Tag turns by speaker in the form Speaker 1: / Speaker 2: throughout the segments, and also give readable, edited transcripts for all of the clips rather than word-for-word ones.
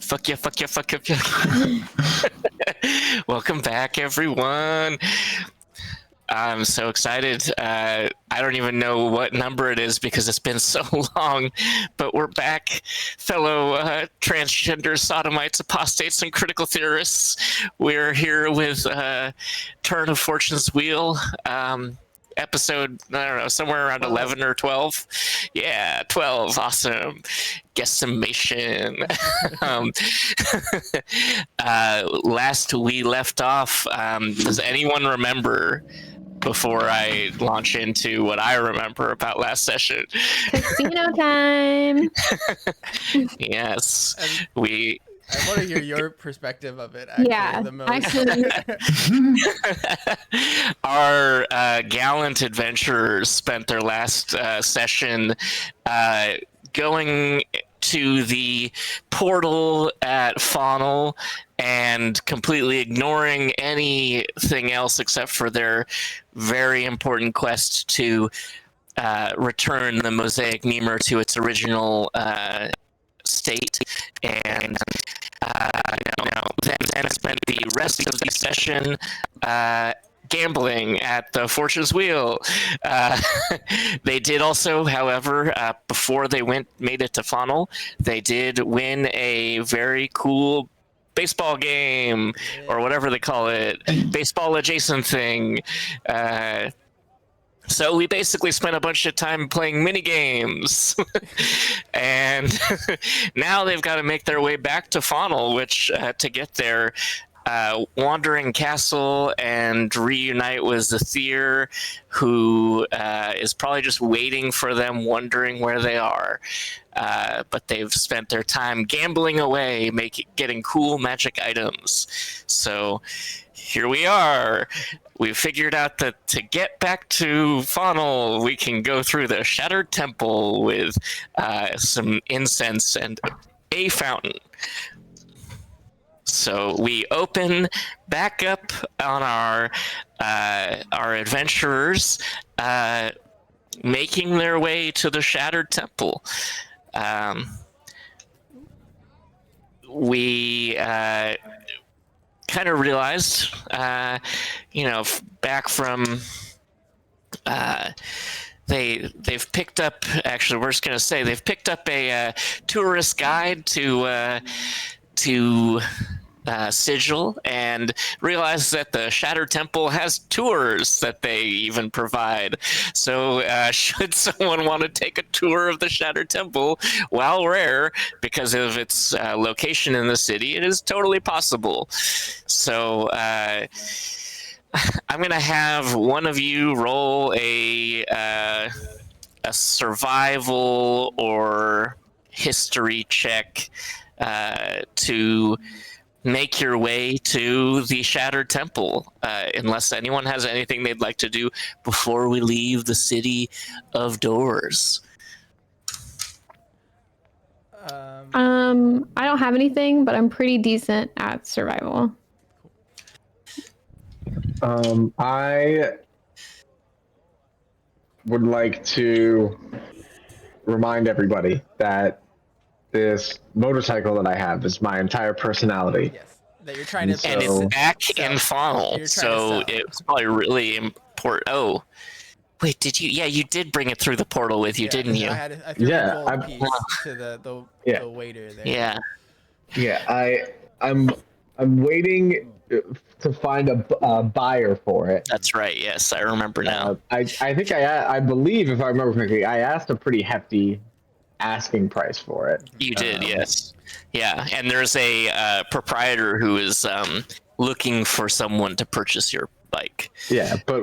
Speaker 1: Fuck yeah, fuck yeah, fuck yeah, fuck yeah. Welcome back, everyone. I'm so excited. I don't even know what number it is because it's been so long, but we're back, fellow transgender sodomites, apostates, and critical theorists. We're here with Turn of Fortune's Wheel. Episode, I don't know, somewhere around 11 or 12. Yeah, 12. Awesome. Guesstimation. Last we left off, does anyone remember, before I launch into what I remember about last session?
Speaker 2: Casino time.
Speaker 1: Yes.
Speaker 3: I want to hear your perspective of it, actually, the most.
Speaker 2: Actually.
Speaker 1: Our gallant adventurers spent their last session going to the portal at Faunal and completely ignoring anything else except for their very important quest to return the Mosaic Memur to its original state. And then spent the rest of the session gambling at the Fortune's Wheel. They did also, however, before they made it to Faunal, they did win a very cool baseball game, or whatever they call it, baseball adjacent thing. So we basically spent a bunch of time playing mini games, and now they've got to make their way back to Faunal, which to get there, Wandering Castle and reunite with Zathir, who is probably just waiting for them, wondering where they are. But they've spent their time gambling away, getting cool magic items. So here we are. We figured out that to get back to Faunal, we can go through the Shattered Temple with some incense and a fountain. So we open back up on our adventurers making their way to the Shattered Temple. We kind of realized, back from they've picked up. Actually, we're just gonna say they've picked up a tourist guide to Sigil, and realized that the Shattered Temple has tours that they even provide. So should someone want to take a tour of the Shattered Temple, while rare, because of its location in the city, it is totally possible. So I'm going to have one of you roll a survival or history check to make your way to the Shattered Temple, unless anyone has anything they'd like to do before we leave the city of doors.
Speaker 2: I don't have anything, but I'm pretty decent at survival.
Speaker 4: I would like to remind everybody that this motorcycle that I have is my entire personality.
Speaker 3: Yes, that you're trying to.
Speaker 1: And it's back in Faunal, so it's probably really important. Oh, wait, did you? Yeah, you did bring it through the portal with you, didn't you?
Speaker 3: I threw a gold piece to the waiter there.
Speaker 4: Yeah. I'm waiting to find a buyer for it.
Speaker 1: That's right. Yes, I remember now.
Speaker 4: I think I believe, if I remember correctly, I asked a pretty hefty asking price for it.
Speaker 1: You did, yes. Yeah, and there's a proprietor who is looking for someone to purchase your bike.
Speaker 4: Yeah, but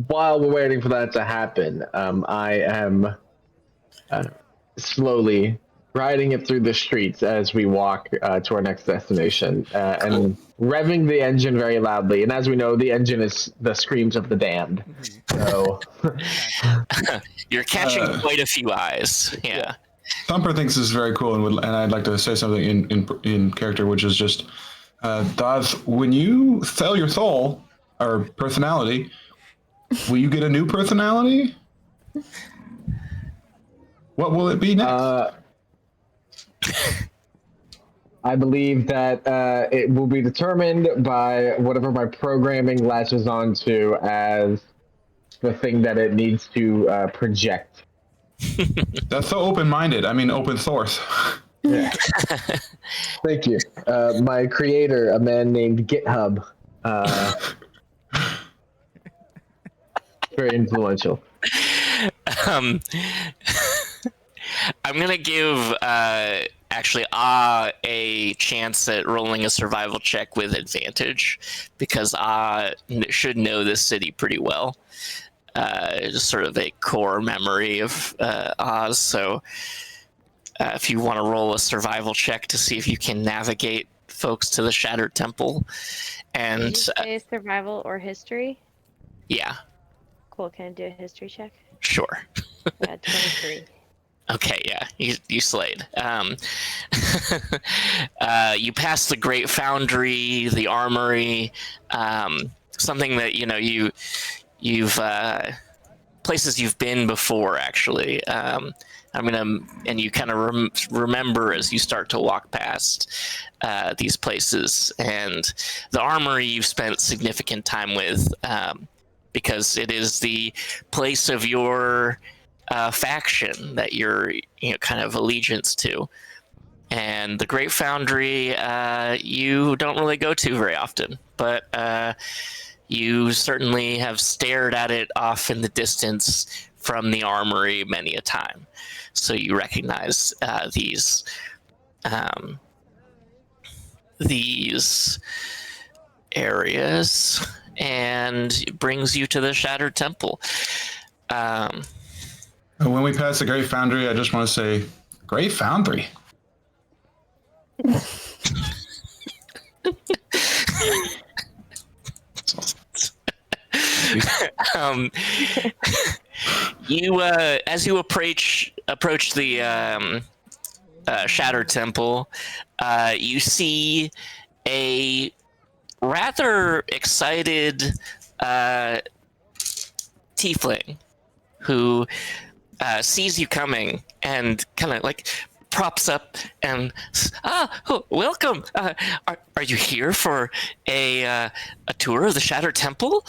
Speaker 4: while we're waiting for that to happen, I am slowly riding it through the streets as we walk to our next destination, and revving the engine very loudly. And as we know, the engine is the screams of the damned. So
Speaker 1: you're catching quite a few eyes. Yeah.
Speaker 5: Thumper thinks this is very cool, and I'd like to say something in character, which is just, Daz, when you sell your soul or personality, will you get a new personality? What will it be next?
Speaker 4: I believe that it will be determined by whatever my programming latches onto as the thing that it needs to project.
Speaker 5: That's so open-minded. I mean, open source.
Speaker 4: Yeah. Thank you. My creator, a man named GitHub, very influential.
Speaker 1: I'm gonna give actually a chance at rolling a survival check with advantage because should know this city pretty well. Just sort of a core memory of Oz. So if you want to roll a survival check to see if you can navigate folks to the Shattered Temple, and
Speaker 6: did you say survival or history?
Speaker 1: Yeah.
Speaker 6: Cool. Can I do a history check?
Speaker 1: Sure.
Speaker 6: Yeah, 23.
Speaker 1: Okay, yeah, you slayed. You passed the Great Foundry, the Armory, something that you've places you've been before. Actually, and you kind of remember as you start to walk past these places, and the Armory you've spent significant time with because it is the place of your faction that you're kind of allegiance to, and the Great Foundry you don't really go to very often, but you certainly have stared at it off in the distance from the Armory many a time, so you recognize these areas, and it brings you to the Shattered Temple.
Speaker 5: When we pass the Great Foundry, I just want to say, Great Foundry.
Speaker 1: You as you approach the Shattered Temple, you see a rather excited tiefling who sees you coming and kind of like props up and welcome. Are you here for a tour of the Shattered Temple?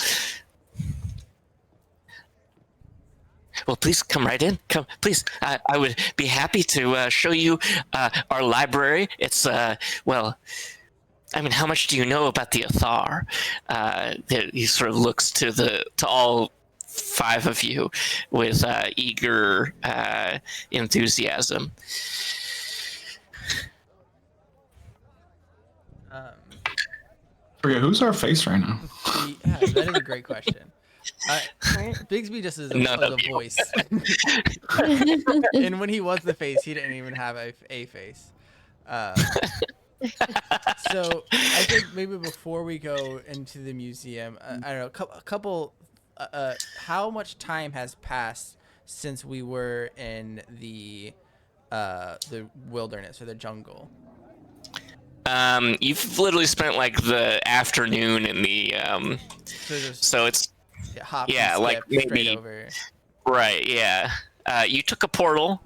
Speaker 1: Well, please come right in. Come, please. I would be happy to show you our library. It's well, I mean, how much do you know about the Athar? He sort of looks to all five of you with eager enthusiasm.
Speaker 5: Forget who's our face right now.
Speaker 3: Yeah, that is a great question. Bigsby just is a voice. And when he was the face, he didn't even have a face. So I think maybe before we go into the museum, I don't know, a couple. How much time has passed since we were in the wilderness or the jungle?
Speaker 1: You've literally spent like the afternoon in the so it's like maybe over. Right, yeah. You took a portal,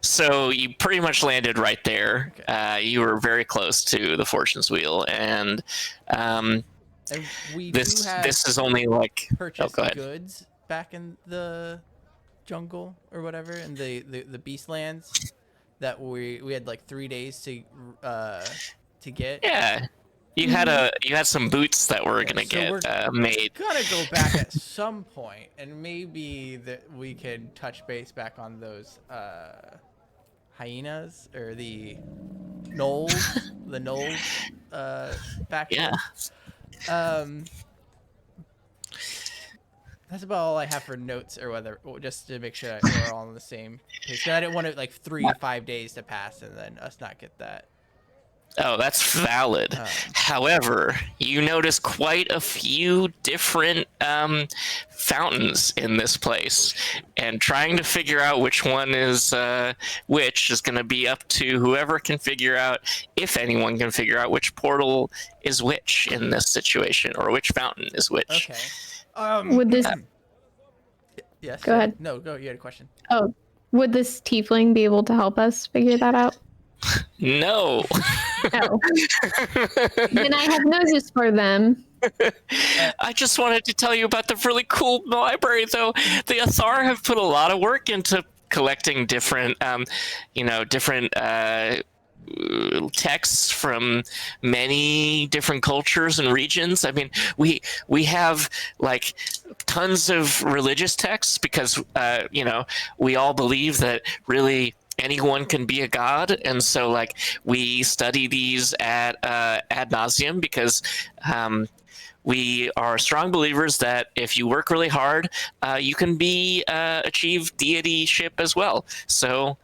Speaker 1: so you pretty much landed right there. Okay. You were very close to the Fortune's Wheel, and this is only like
Speaker 3: purchased goods back in the jungle or whatever, in the Beastlands that we had like 3 days to get.
Speaker 1: Yeah. You had some boots that were gonna get made.
Speaker 3: Gotta go back at some point, and maybe that we could touch base back on those hyenas or the gnolls, faction. Yeah. That's about all I have for notes, or just to make sure we're all on the same page. I didn't want it like 3 to 5 days to pass and then us not get that.
Speaker 1: Oh, that's valid. However, you notice quite a few different fountains in this place, and trying to figure out which one is which is going to be up to whoever can figure out, if anyone can figure out which portal is which in this situation, or which fountain is which.
Speaker 3: Okay.
Speaker 2: Would this?
Speaker 3: Yes.
Speaker 2: Go ahead.
Speaker 3: No, go. You had a question.
Speaker 2: Oh, would this tiefling be able to help us figure that out?
Speaker 1: No.
Speaker 2: Oh. Then I have noses for them.
Speaker 1: I just wanted to tell you about the really cool library, though. The Athar have put a lot of work into collecting different, different texts from many different cultures and regions. I mean, we have like tons of religious texts because we all believe that really anyone can be a god, and so like we study these at ad nauseum because we are strong believers that if you work really hard, you can achieve deity-ship as well. So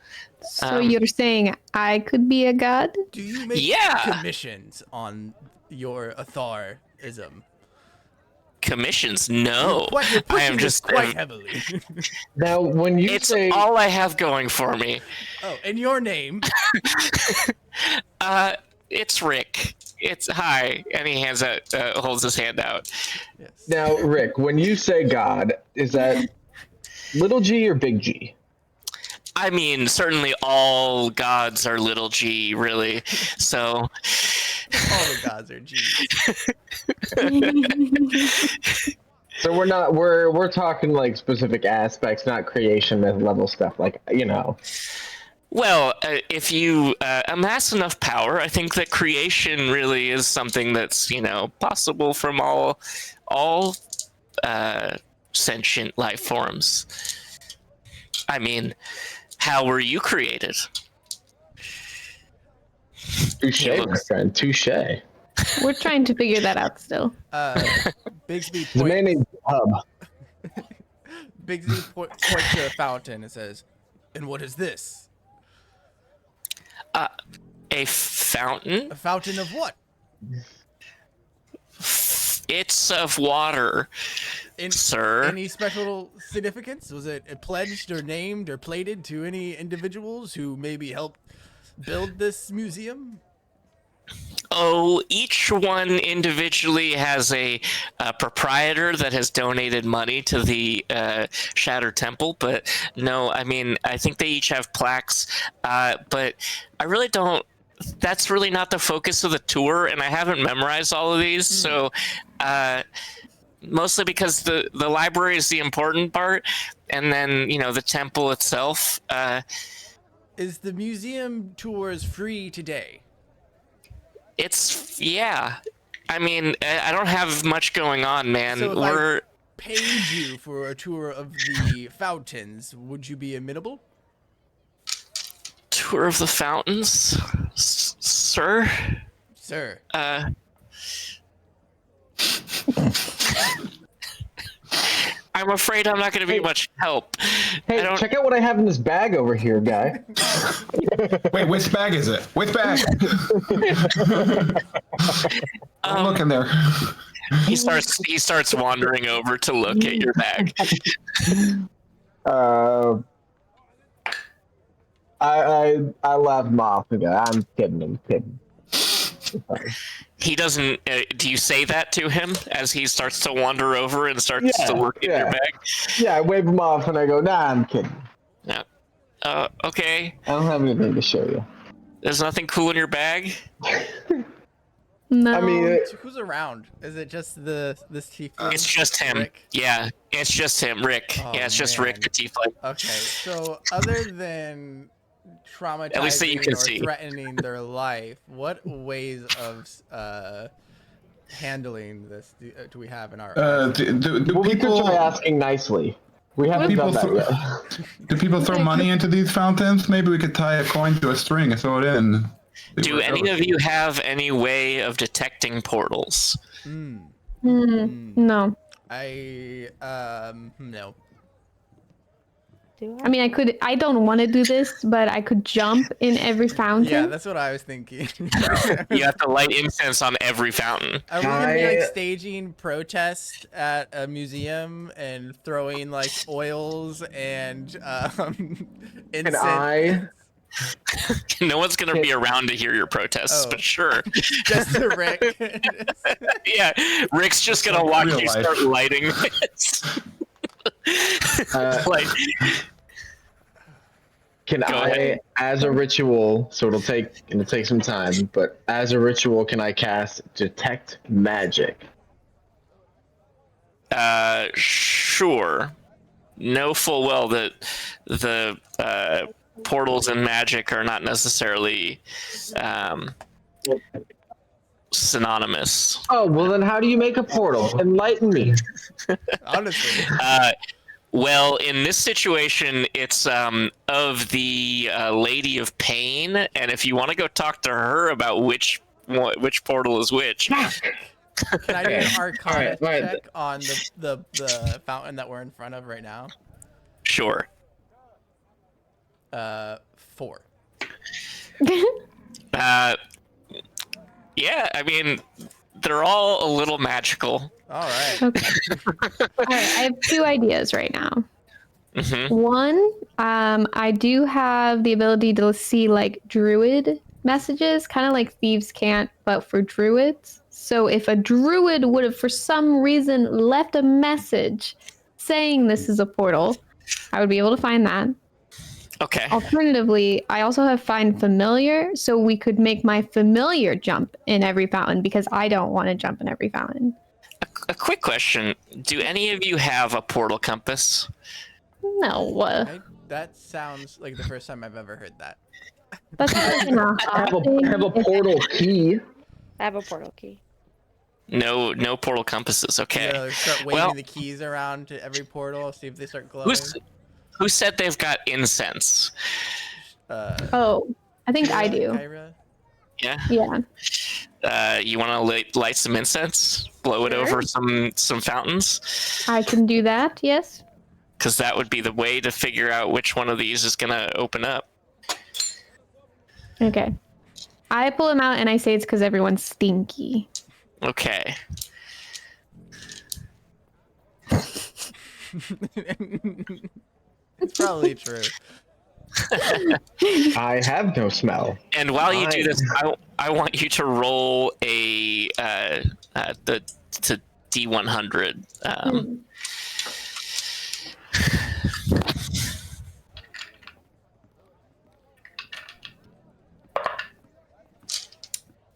Speaker 2: You're saying I could be a god?
Speaker 3: Do you make commissions on your Atharism?
Speaker 1: Commissions? No.
Speaker 3: You're
Speaker 1: I am
Speaker 3: pushing this
Speaker 1: just
Speaker 3: quite heavily.
Speaker 4: Now, when you
Speaker 1: it's
Speaker 4: say
Speaker 1: all I have going for me.
Speaker 3: Oh, and your name?
Speaker 1: It's Rick. It's hi, and he holds his hand out.
Speaker 3: Yes.
Speaker 4: now, Rick, when you say God, is that little G or big G?
Speaker 1: I mean, certainly all gods are little g, really. So
Speaker 3: All the gods are G's.
Speaker 4: So we're talking like specific aspects, not creation myth level stuff. Like
Speaker 1: well, if you amass enough power, I think that creation really is something that's possible from all sentient life forms. I mean, how were you created?
Speaker 4: touche, my friend, touche.
Speaker 2: We're trying to figure that out still.
Speaker 3: Bigsby
Speaker 4: The man named Hub.
Speaker 3: Bigsby points to a fountain and says, "And what is this?
Speaker 1: A fountain?
Speaker 3: A fountain of what?
Speaker 1: It's of water, sir.
Speaker 3: Any special significance? Was it pledged or named or plated to any individuals who maybe helped build this museum?"
Speaker 1: Oh, each one individually has a proprietor that has donated money to the Shattered Temple, but no, I mean, I think they each have plaques, but I really don't. That's really not the focus of the tour, and I haven't memorized all of these, so mostly because the library is the important part, and then the temple itself.
Speaker 3: Is the museum tours free today?
Speaker 1: I mean, I don't have much going on, man.
Speaker 3: So if I paid you for a tour of the fountains, would you be amenable?
Speaker 1: Tour of the fountains, sir?
Speaker 3: Sir.
Speaker 1: I'm afraid I'm not going to be much help.
Speaker 4: Hey, check out what I have in this bag over here, guy.
Speaker 5: Wait, which bag is it? Which bag? Look in there.
Speaker 1: He starts wandering over to look at your bag.
Speaker 4: I laughed him off. I'm kidding.
Speaker 1: He doesn't. Do you say that to him as he starts to wander over and starts to look at your bag?
Speaker 4: Yeah, I wave him off and I go, "Nah, I'm kidding.
Speaker 1: Yeah. Okay.
Speaker 4: I don't have anything to show you."
Speaker 1: There's nothing cool in your bag?
Speaker 2: No.
Speaker 4: I mean,
Speaker 3: Who's around? Is it just this tiefling?
Speaker 1: It's just him.
Speaker 3: Rick?
Speaker 1: Yeah, it's just him, Rick.
Speaker 3: Oh,
Speaker 1: yeah, it's just
Speaker 3: man.
Speaker 1: Rick the tiefling.
Speaker 3: Okay, so other than traumatizing
Speaker 1: At least that you can
Speaker 3: or
Speaker 1: see.
Speaker 3: threatening their life, what ways of handling this do we have in our?
Speaker 4: we could try asking nicely. We haven't done that yet.
Speaker 5: Do people throw money into these fountains? Maybe we could tie a coin to a string and throw it in.
Speaker 1: Do any of you have any way of detecting portals?
Speaker 2: No.
Speaker 3: No.
Speaker 6: Do
Speaker 2: I mean, I don't want to do this, but I could jump in every fountain.
Speaker 3: Yeah, that's what I was thinking.
Speaker 1: You have to light incense on every fountain.
Speaker 3: Are we gonna be like staging protests at a museum and throwing like oils and incense?
Speaker 4: And
Speaker 1: No one's gonna be around to hear your protests, but sure.
Speaker 3: Just to Rick.
Speaker 1: Yeah, Rick's just gonna watch you start lighting it. Like,
Speaker 4: Can
Speaker 1: Go
Speaker 4: I,
Speaker 1: ahead.
Speaker 4: as a ritual, so it'll take some time, but as a ritual, can I cast Detect Magic?
Speaker 1: Sure. Know full well that the portals and magic are not necessarily synonymous.
Speaker 4: Oh, well then how do you make a portal? Enlighten me.
Speaker 3: Honestly.
Speaker 1: Well, in this situation, it's of the Lady of Pain, and if you want to go talk to her about which portal is which,
Speaker 3: Can I do an Arcana
Speaker 4: All right.
Speaker 3: check on the fountain that we're in front of right now?
Speaker 1: sure.
Speaker 3: 4.
Speaker 1: Yeah, I mean, they're all a little magical.
Speaker 3: All right.
Speaker 2: Okay. All right, I have 2 ideas right now.
Speaker 1: Hmm.
Speaker 2: One, I do have the ability to see like druid messages, kind of like thieves can't, but for druids. So if a druid would have for some reason left a message saying this is a portal, I would be able to find that.
Speaker 1: Okay.
Speaker 2: Alternatively, I also have find familiar, so we could make my familiar jump in every fountain because I don't want to jump in every fountain.
Speaker 1: A quick question: do any of you have a portal compass?
Speaker 2: No,
Speaker 3: That sounds like the first time I've ever heard that.
Speaker 2: that's not enough.
Speaker 4: I have a portal key.
Speaker 6: I have a portal key.
Speaker 1: No portal compasses. Okay.
Speaker 3: You gotta start waving
Speaker 1: Well-
Speaker 3: the keys around to every portal, see if they start glowing.
Speaker 1: Who said they've got incense?
Speaker 2: Oh, I think I do.
Speaker 3: Kyra?
Speaker 1: Yeah.
Speaker 2: Yeah,
Speaker 1: You want to light some incense, blow it
Speaker 2: Sure.
Speaker 1: over some fountains,
Speaker 2: I can do that. Yes.
Speaker 1: because that would be the way to figure out which one of these is gonna open up.
Speaker 2: Okay. I pull him out and I say it's because everyone's stinky.
Speaker 1: Okay.
Speaker 3: It's probably true.
Speaker 4: I have no smell.
Speaker 1: And while you do
Speaker 4: Fine.
Speaker 1: this, I want you to roll a the D100.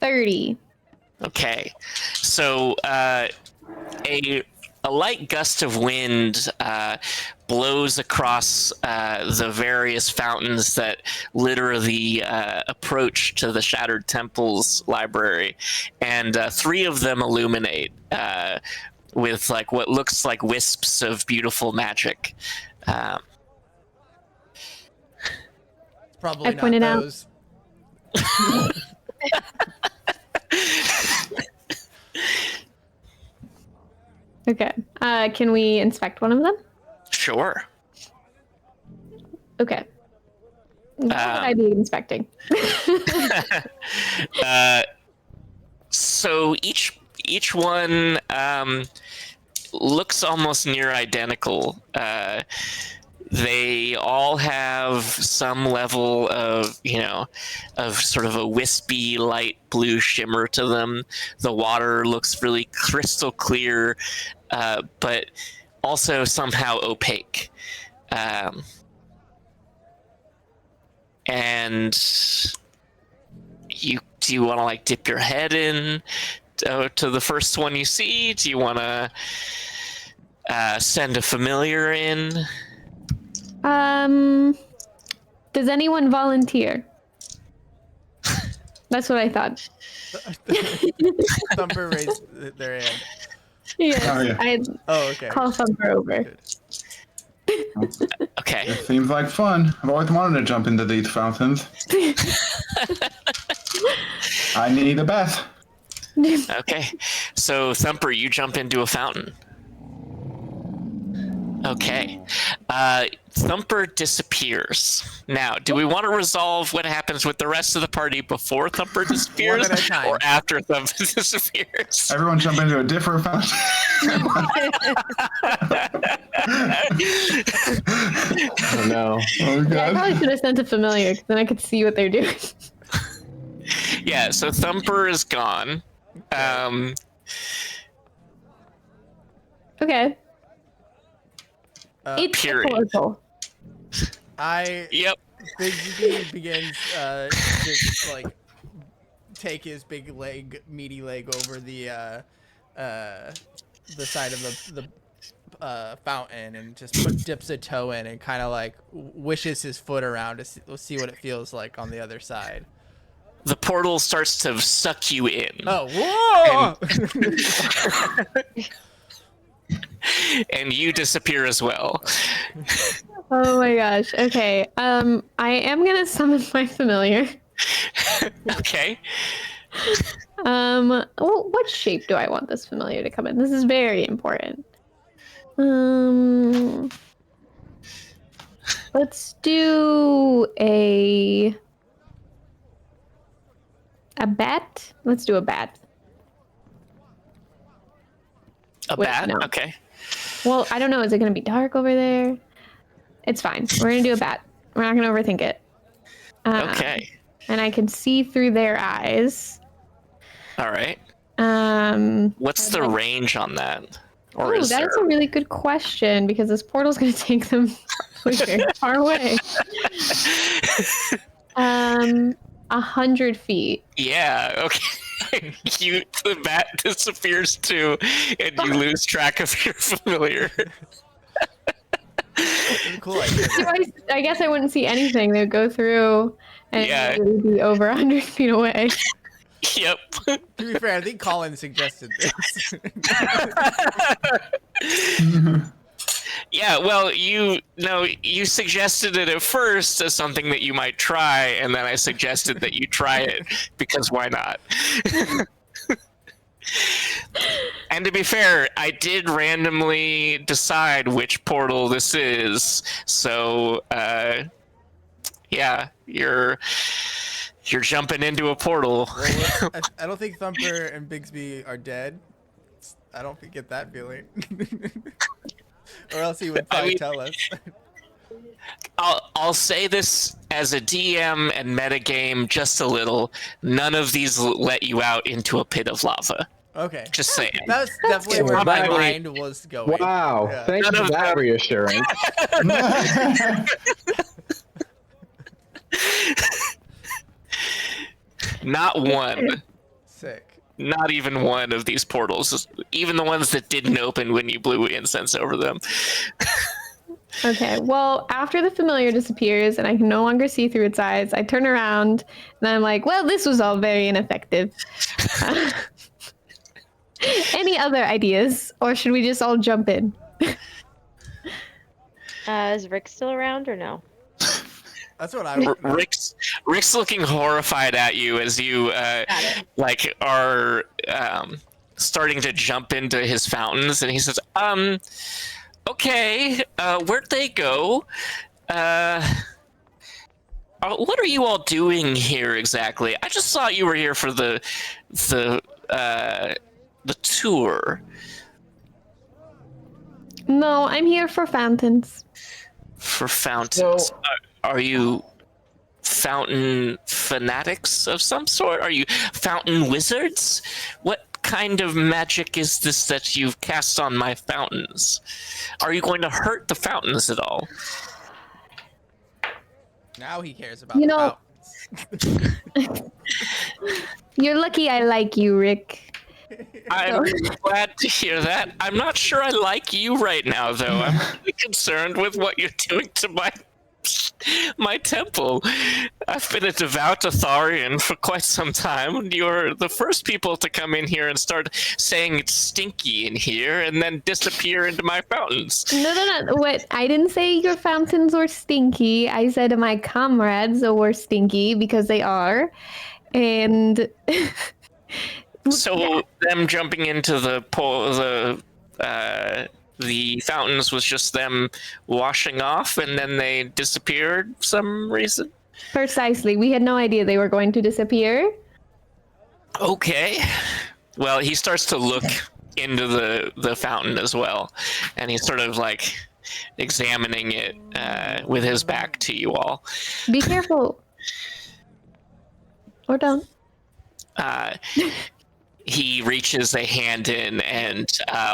Speaker 2: $30.
Speaker 1: Okay, so a light gust of wind blows across the various fountains that litter the approach to the Shattered Temple's library, and 3 of them illuminate with like what looks like wisps of beautiful magic.
Speaker 3: It's probably
Speaker 2: I
Speaker 3: not
Speaker 2: pointed out.
Speaker 3: those.
Speaker 2: Okay. Can we inspect one of them?
Speaker 1: Sure.
Speaker 2: Okay. What would I be inspecting?
Speaker 1: So each one looks almost near identical. They all have some level of, of sort of a wispy light blue shimmer to them. The water looks really crystal clear, but also somehow opaque. And do you want to like dip your head in to the first one you see? Do you want to send a familiar in?
Speaker 2: Does anyone volunteer? That's what I thought.
Speaker 3: Thumper raised their hand.
Speaker 2: Yes,
Speaker 5: Oh, yeah.
Speaker 2: I
Speaker 3: Oh, okay.
Speaker 2: call Thumper over.
Speaker 3: Good.
Speaker 1: Okay.
Speaker 5: It seems like fun. I've always wanted to jump into these fountains. I need a bath.
Speaker 1: Okay. So Thumper, you jump into a fountain. Okay. Thumper disappears. Now, do we want to resolve what happens with the rest of the party before Thumper disappears,
Speaker 3: One at a time.
Speaker 1: or after Thumper disappears?
Speaker 5: Everyone jump into a different fountain.
Speaker 4: Oh no.
Speaker 5: Oh
Speaker 2: I
Speaker 5: god.
Speaker 2: probably should have sent a familiar, 'cause then I could see what they're doing.
Speaker 1: Yeah. So Thumper is gone.
Speaker 2: Okay. It's a
Speaker 1: Period.
Speaker 2: portal.
Speaker 3: I
Speaker 1: Yep.
Speaker 3: Bigsby begins to like take his big leg, meaty leg over the side of the fountain and just dips a toe in and kind of like wishes his foot around to see what it feels like on the other side.
Speaker 1: The portal starts to suck you in.
Speaker 3: Oh, whoa!
Speaker 1: And you disappear as well.
Speaker 2: Oh my gosh. Okay. I am gonna summon my familiar.
Speaker 1: Okay.
Speaker 2: What shape do I want this familiar to come in? This is very important. Let's do a bat. Let's do a bat.
Speaker 1: A bat?
Speaker 2: No.
Speaker 1: Okay.
Speaker 2: Well, I don't know. Is it going to be dark over there? It's fine. We're going to do a bat. We're not going to overthink it.
Speaker 1: Okay.
Speaker 2: And I can see through their eyes.
Speaker 1: All right. What's the range on that? Or is
Speaker 2: that's
Speaker 1: there...
Speaker 2: a really good question because this portal's going to take them very far away. 100 feet.
Speaker 1: Yeah, okay. The bat disappears too, and you lose track of your familiar.
Speaker 3: Cool idea.
Speaker 2: I guess I wouldn't see anything. They would go through and it would be over 100 feet away.
Speaker 1: Yep.
Speaker 3: To be fair, I think Colin suggested this.
Speaker 1: Yeah, well, you suggested it at first as something that you might try, and then I suggested that you try it because why not? And to be fair, I did randomly decide which portal this is, so yeah, you're jumping into a portal.
Speaker 3: Well, I don't think Thumper and Bigsby are dead. I don't get that feeling. Or else he would probably tell us.
Speaker 1: I'll say this as a DM and metagame just a little. None of these let you out into a pit of lava.
Speaker 3: Okay.
Speaker 1: Just saying.
Speaker 3: That's definitely where my
Speaker 4: Exactly.
Speaker 3: mind was going.
Speaker 4: Wow,
Speaker 3: Yeah.
Speaker 4: thank you for that reassurance.
Speaker 1: Not one.
Speaker 3: Sick.
Speaker 1: Not even one of these portals. Even the ones that didn't open when you blew incense over them.
Speaker 2: Okay, well, after the familiar disappears and I can no longer see through its eyes, I turn around and I'm like, well, this was all very ineffective. Any other ideas? Or should we just all jump in?
Speaker 6: Is Rick still around or no?
Speaker 3: That's what I would.
Speaker 1: Rick's looking horrified at you as you like are starting to jump into his fountains, and he says, okay, where'd they go? What are you all doing here exactly? I just thought you were here for the tour.
Speaker 2: No, I'm here for fountains.
Speaker 1: For fountains.
Speaker 4: So-
Speaker 1: Are you fountain fanatics of some sort? Are you fountain wizards? What kind of magic is this that you've cast on my fountains? Are you going to hurt the fountains at all?
Speaker 3: Now he cares about fountains.
Speaker 2: You're lucky I like you, Rick.
Speaker 1: I'm glad to hear that. I'm not sure I like you right now, though. I'm really concerned with what you're doing to my temple. I've been a devout Atharian for quite some time. You're the first people to come in here and start saying it's stinky in here and then disappear into my fountains.
Speaker 2: No. What? I didn't say your fountains were stinky. I said my comrades were stinky because they are. And
Speaker 1: so them jumping into the fountains was just them washing off and then they disappeared for some reason?
Speaker 2: Precisely. We had no idea they were going to disappear.
Speaker 1: Okay. Well, he starts to look into the fountain as well, and he's sort of like examining it with his back to you all.
Speaker 2: Be careful. Or don't.
Speaker 1: He reaches a hand in and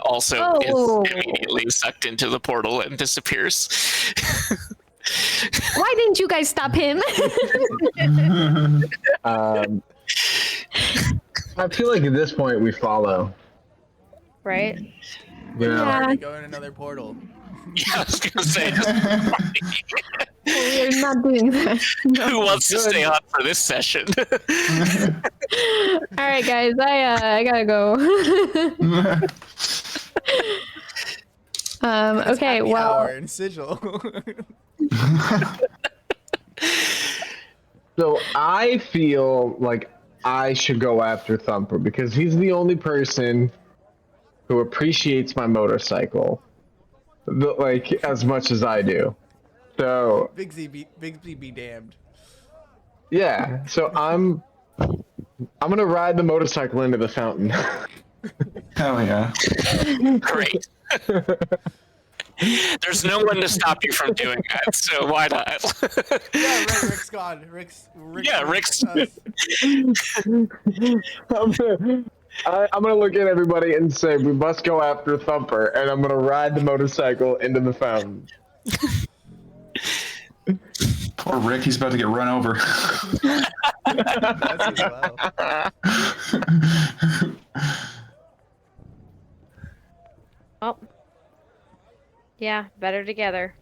Speaker 1: also is immediately sucked into the portal and disappears.
Speaker 2: Why didn't you guys stop him?
Speaker 4: I feel like at this point we follow.
Speaker 6: Right?
Speaker 4: You know?
Speaker 2: Yeah.
Speaker 3: Already go in another portal.
Speaker 1: Yeah, I was gonna say,
Speaker 2: We're not doing that. No.
Speaker 1: who wants to stay on for this session?
Speaker 2: All right, guys, I gotta go. Okay,
Speaker 3: Happy
Speaker 2: well,
Speaker 3: hour in Sigil.
Speaker 4: So I feel like I should go after Thumper because he's the only person who appreciates my motorcycle, like as much as I do. So
Speaker 3: Bigsby be damned.
Speaker 4: yeah, so I'm gonna ride the motorcycle into the fountain.
Speaker 5: Hell yeah.
Speaker 1: Great. There's no one to stop you from doing that, so why not?
Speaker 3: Yeah, right. Rick's gone. Rick's
Speaker 1: Yeah, Rick's-
Speaker 3: us.
Speaker 4: I'm gonna look at everybody and say we must go after Thumper, and I'm gonna ride the motorcycle into the fountain.
Speaker 5: Poor Rick, he's about to get run over.
Speaker 3: That's as well.
Speaker 6: Oh. Yeah, better together.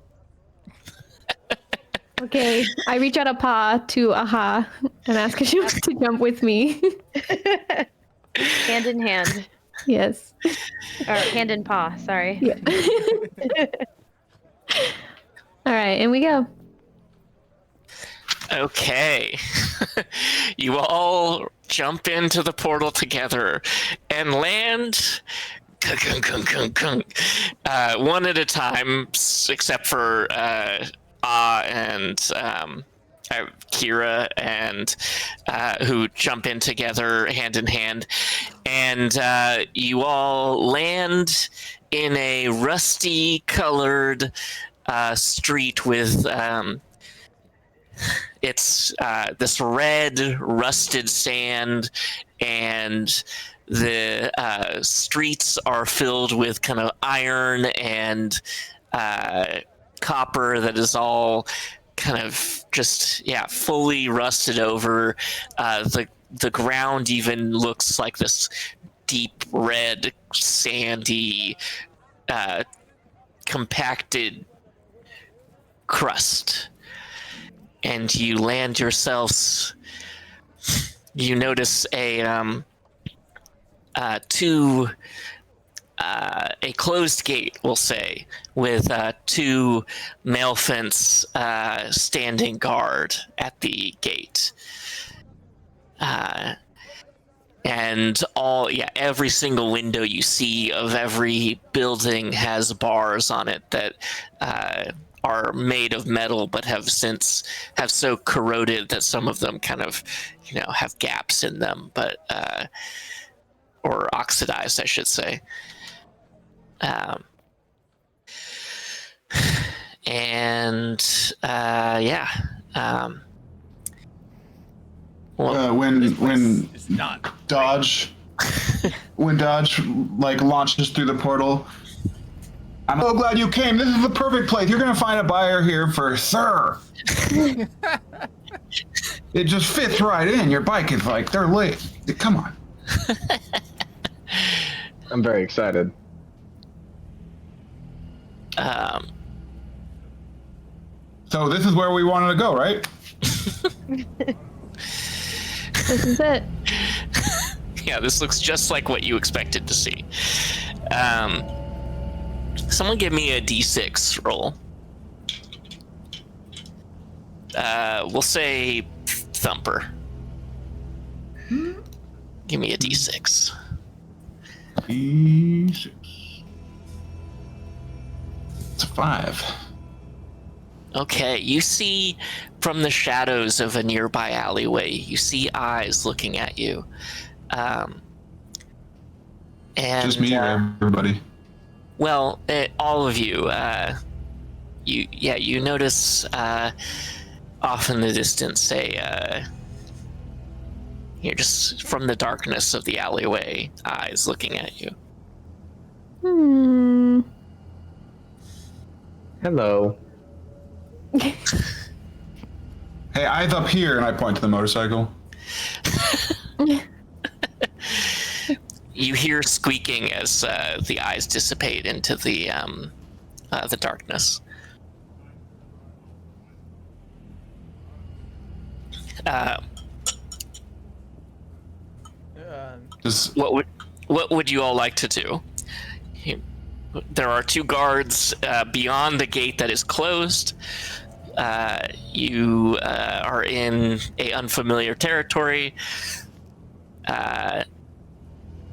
Speaker 2: okay, I reach out a paw to Aha and ask if she wants to jump with me.
Speaker 6: Hand in hand.
Speaker 2: Yes.
Speaker 6: Or hand in paw, sorry.
Speaker 2: Yeah. All right, and we go.
Speaker 1: Okay. You all jump into the portal together and land one at a time, except for and Kira, and who jump in together hand in hand, and you all land in a rusty colored street with it's this red rusted sand, and the streets are filled with kind of iron and copper that is all kind of just fully rusted over. The ground even looks like this deep red sandy compacted crust. And you land yourselves. You notice a closed gate, we'll say, with two male fence standing guard at the gate. And every single window you see of every building has bars on it that are made of metal, but have so corroded that some of them kind of, have gaps in them, but or oxidized, I should say.
Speaker 5: When
Speaker 3: It's not.
Speaker 5: Dodge launches through the portal, I'm so glad you came. This is the perfect place. You're gonna find a buyer here for Sir. It just fits right in. Your bike is they're late. Come on.
Speaker 4: I'm very excited.
Speaker 5: So this is where we wanted to go, right?
Speaker 2: This is it.
Speaker 1: Yeah, this looks just like what you expected to see. Someone give me a D6 roll. We'll say Thumper. Give me a D6.
Speaker 5: E6. It's a 5.
Speaker 1: Okay, you see from the shadows of a nearby alleyway, you see eyes looking at you. And
Speaker 5: Just me or everybody?
Speaker 1: Well, all of you. You notice off in the distance just from the darkness of the alleyway, eyes looking at you.
Speaker 2: Hmm.
Speaker 4: Hello.
Speaker 5: Hey, eyes up here, and I point to the motorcycle.
Speaker 1: You hear squeaking as the eyes dissipate into the darkness.
Speaker 5: Just
Speaker 1: What would you all like to do? There are 2 guards beyond the gate that is closed. You are in a unfamiliar territory,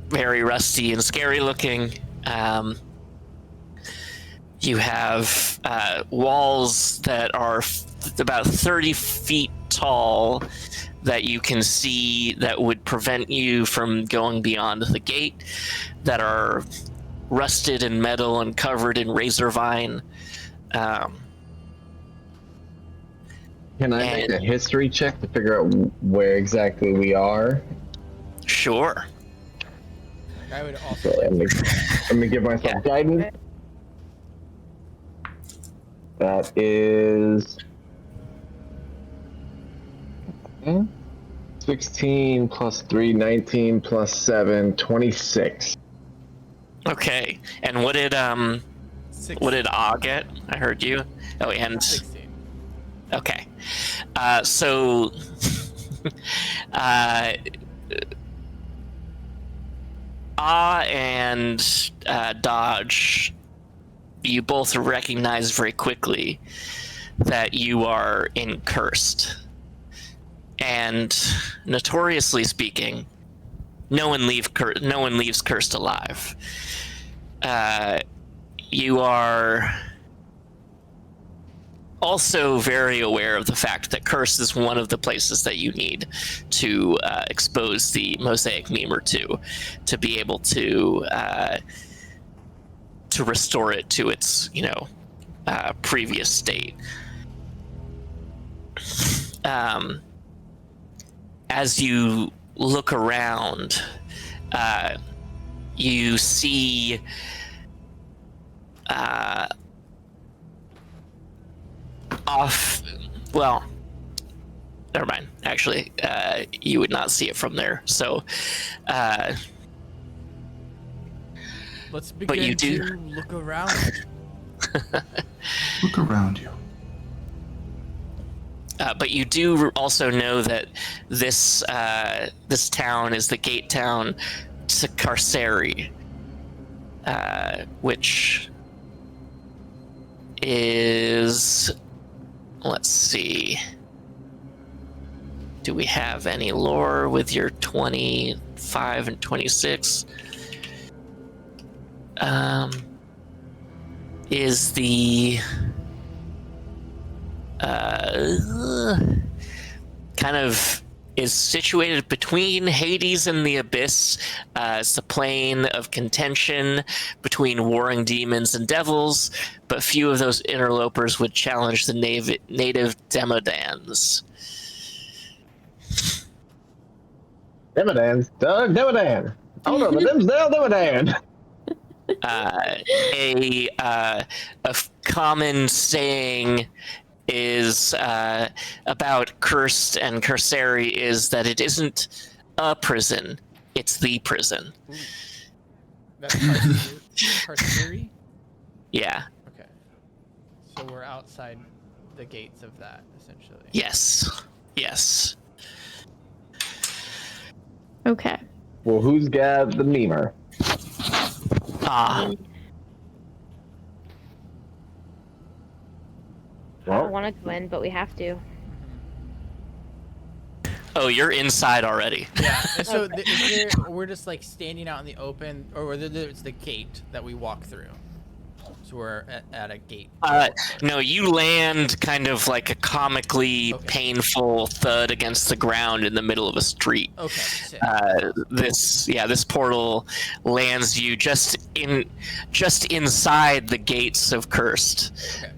Speaker 1: very rusty and scary looking. You have walls that are about 30 feet tall that you can see that would prevent you from going beyond the gate, that are rusted in metal and covered in razor vine.
Speaker 4: Can I make a history check to figure out where exactly we are?
Speaker 1: Sure.
Speaker 3: I would also
Speaker 4: So
Speaker 3: like
Speaker 4: let me give myself guidance. That is 16 plus 3, 19 plus 7, 26.
Speaker 1: Okay. And what did Ah get? I heard you. Oh, and
Speaker 3: 16.
Speaker 1: okay. So Ah and Dodge, you both recognize very quickly that you are in Cursed. And notoriously speaking, no one leaves Cursed alive. You are also very aware of the fact that Cursed is one of the places that you need to expose the mosaic memur to be able to restore it to its previous state. As you look around, you see never mind. Actually, you would not see it from there. So,
Speaker 3: Let's begin
Speaker 1: but you do
Speaker 3: to look around.
Speaker 5: look around you.
Speaker 1: But you do also know that this town is the gate town to Carceri, which is, let's see, do we have any lore with your 25 and 26? Is the kind of is situated between Hades and the Abyss. It's the plane of contention between warring demons and devils, but few of those interlopers would challenge the native Demodans.
Speaker 4: Demodans? Doug Demodan! Oh no, the Dimsdale Demodan!
Speaker 1: A common saying is about Cursed and Carceri is that it isn't a prison, it's the prison.
Speaker 3: Ooh. That's Carceri?
Speaker 1: Yeah.
Speaker 3: Okay. So we're outside the gates of that, essentially.
Speaker 1: Yes.
Speaker 2: Okay.
Speaker 4: Well, who's got the memur?
Speaker 6: I don't want to go in, but we have to.
Speaker 1: Oh, you're inside already.
Speaker 3: Yeah. And so we're just like standing out in the open, or it's the gate that we walk through. So we're at a gate.
Speaker 1: No, you land kind of like a comically painful thud against the ground in the middle of a street.
Speaker 3: Okay. Sick.
Speaker 1: This portal lands you just inside the gates of Cursed.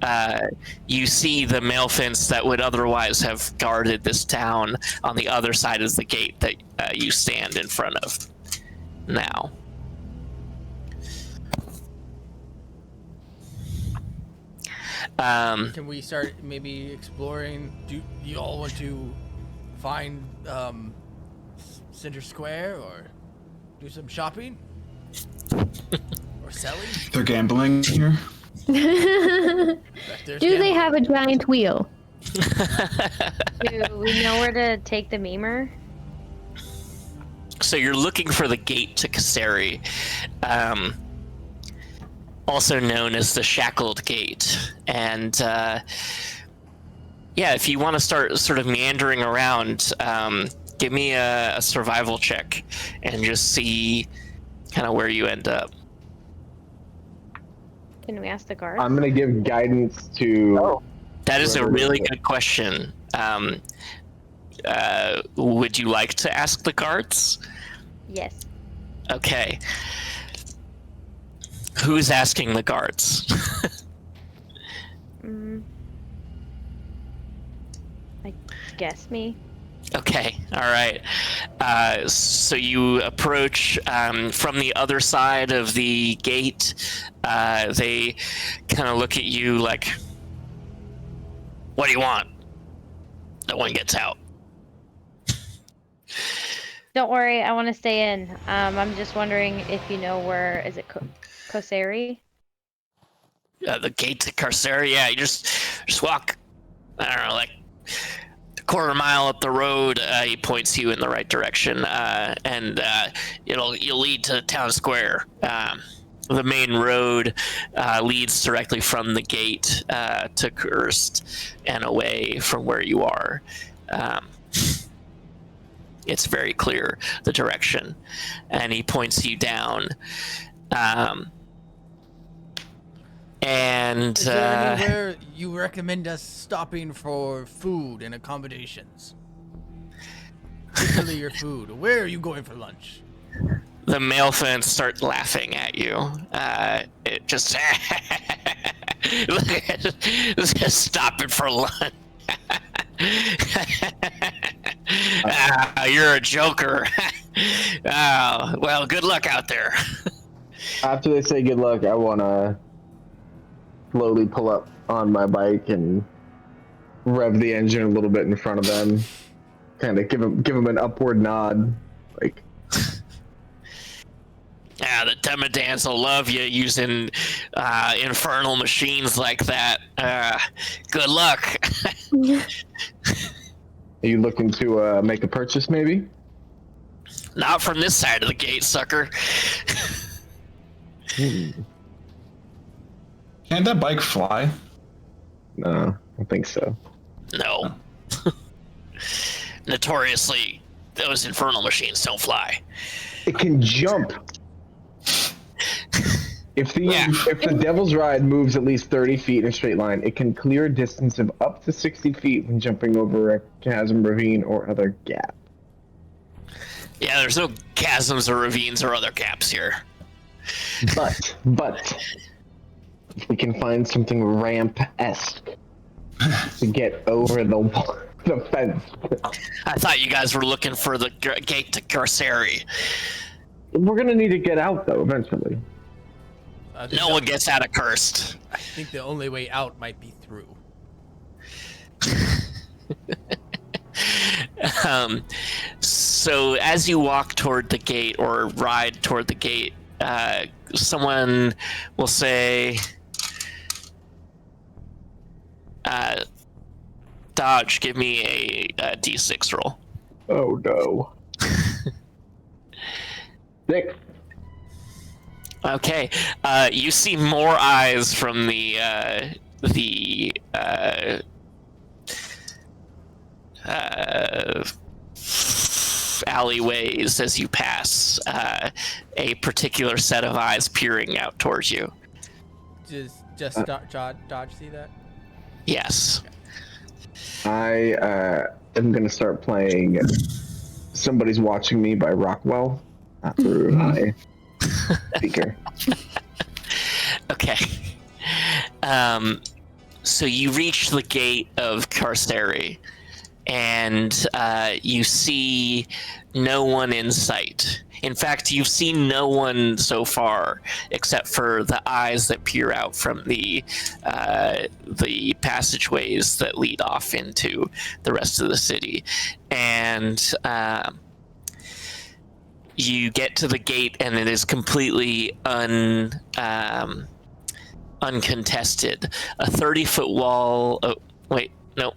Speaker 3: Okay.
Speaker 1: You see the mail fence that would otherwise have guarded this town on the other side of the gate that you stand in front of now.
Speaker 3: Can we start maybe exploring? Do you all want to find Center Square or do some shopping or selling?
Speaker 5: They're gambling here.
Speaker 2: Do they have a giant wheel?
Speaker 6: Do we know where to take the memer?
Speaker 1: So you're looking for the gate to Kasseri, also known as the Shackled Gate. And yeah, if you want to start sort of meandering around, give me a survival check and just see kind of where you end up.
Speaker 6: Can we ask the guards?
Speaker 4: I'm gonna give guidance to.
Speaker 1: That is a really good question. Would you like to ask the guards?
Speaker 6: Yes.
Speaker 1: Okay. Who's asking the guards?
Speaker 6: I guess me.
Speaker 1: Okay, all right. So you approach from the other side of the gate. They kind of look at you like, what do you want? No one gets out.
Speaker 6: Don't worry, I want to stay in. I'm just wondering if you know where is it Kasseri?
Speaker 1: The gate to Kasseri, yeah, you just walk, I don't know, like a quarter mile up the road. He points you in the right direction, and you'll lead to town square. The main road leads directly from the gate to Kurst and away from where you are. It's very clear, the direction, and he points you down. And
Speaker 3: is there anywhere you recommend us stopping for food and accommodations? Particularly your food. Where are you going for lunch?
Speaker 1: the male fans start laughing at you. It just let's just stop it for lunch. You're a joker. Well, good luck out there.
Speaker 4: After they say good luck, I want to slowly pull up on my bike and rev the engine a little bit in front of them. Kind of give them an upward nod, like.
Speaker 1: Yeah, the Demodans will love you using infernal machines like that. Good luck.
Speaker 4: Are you looking to make a purchase, maybe?
Speaker 1: Not from this side of the gate, sucker.
Speaker 5: Can't that bike fly?
Speaker 4: No, I don't think so.
Speaker 1: No. Notoriously, those infernal machines don't fly.
Speaker 4: It can jump. If the Devil's Ride moves at least 30 feet in a straight line, it can clear a distance of up to 60 feet when jumping over a chasm, ravine, or other gap.
Speaker 1: Yeah, there's no chasms or ravines or other gaps here.
Speaker 4: But if we can find something ramp-esque to get over the fence.
Speaker 1: I thought you guys were looking for the gate to Kasseri.
Speaker 4: We're gonna need to get out though eventually.
Speaker 1: No one gets out of Cursed.
Speaker 3: I think the only way out might be through.
Speaker 1: So as you walk toward the gate or ride toward the gate, someone will say, Dodge, give me a D6 roll.
Speaker 4: Oh no. 6.
Speaker 1: Okay, you see more eyes from the alleyways as you pass. A particular set of eyes peering out towards you.
Speaker 3: Just Dodge see that?
Speaker 1: Yes.
Speaker 4: I am gonna start playing "Somebody's Watching Me" by Rockwell through my speaker.
Speaker 1: Okay. So you reach the gate of Kasseri, and you see no one in sight. In fact, you've seen no one so far except for the eyes that peer out from the passageways that lead off into the rest of the city. And you get to the gate, and it is completely uncontested. A 30-foot wall. Oh, wait, no.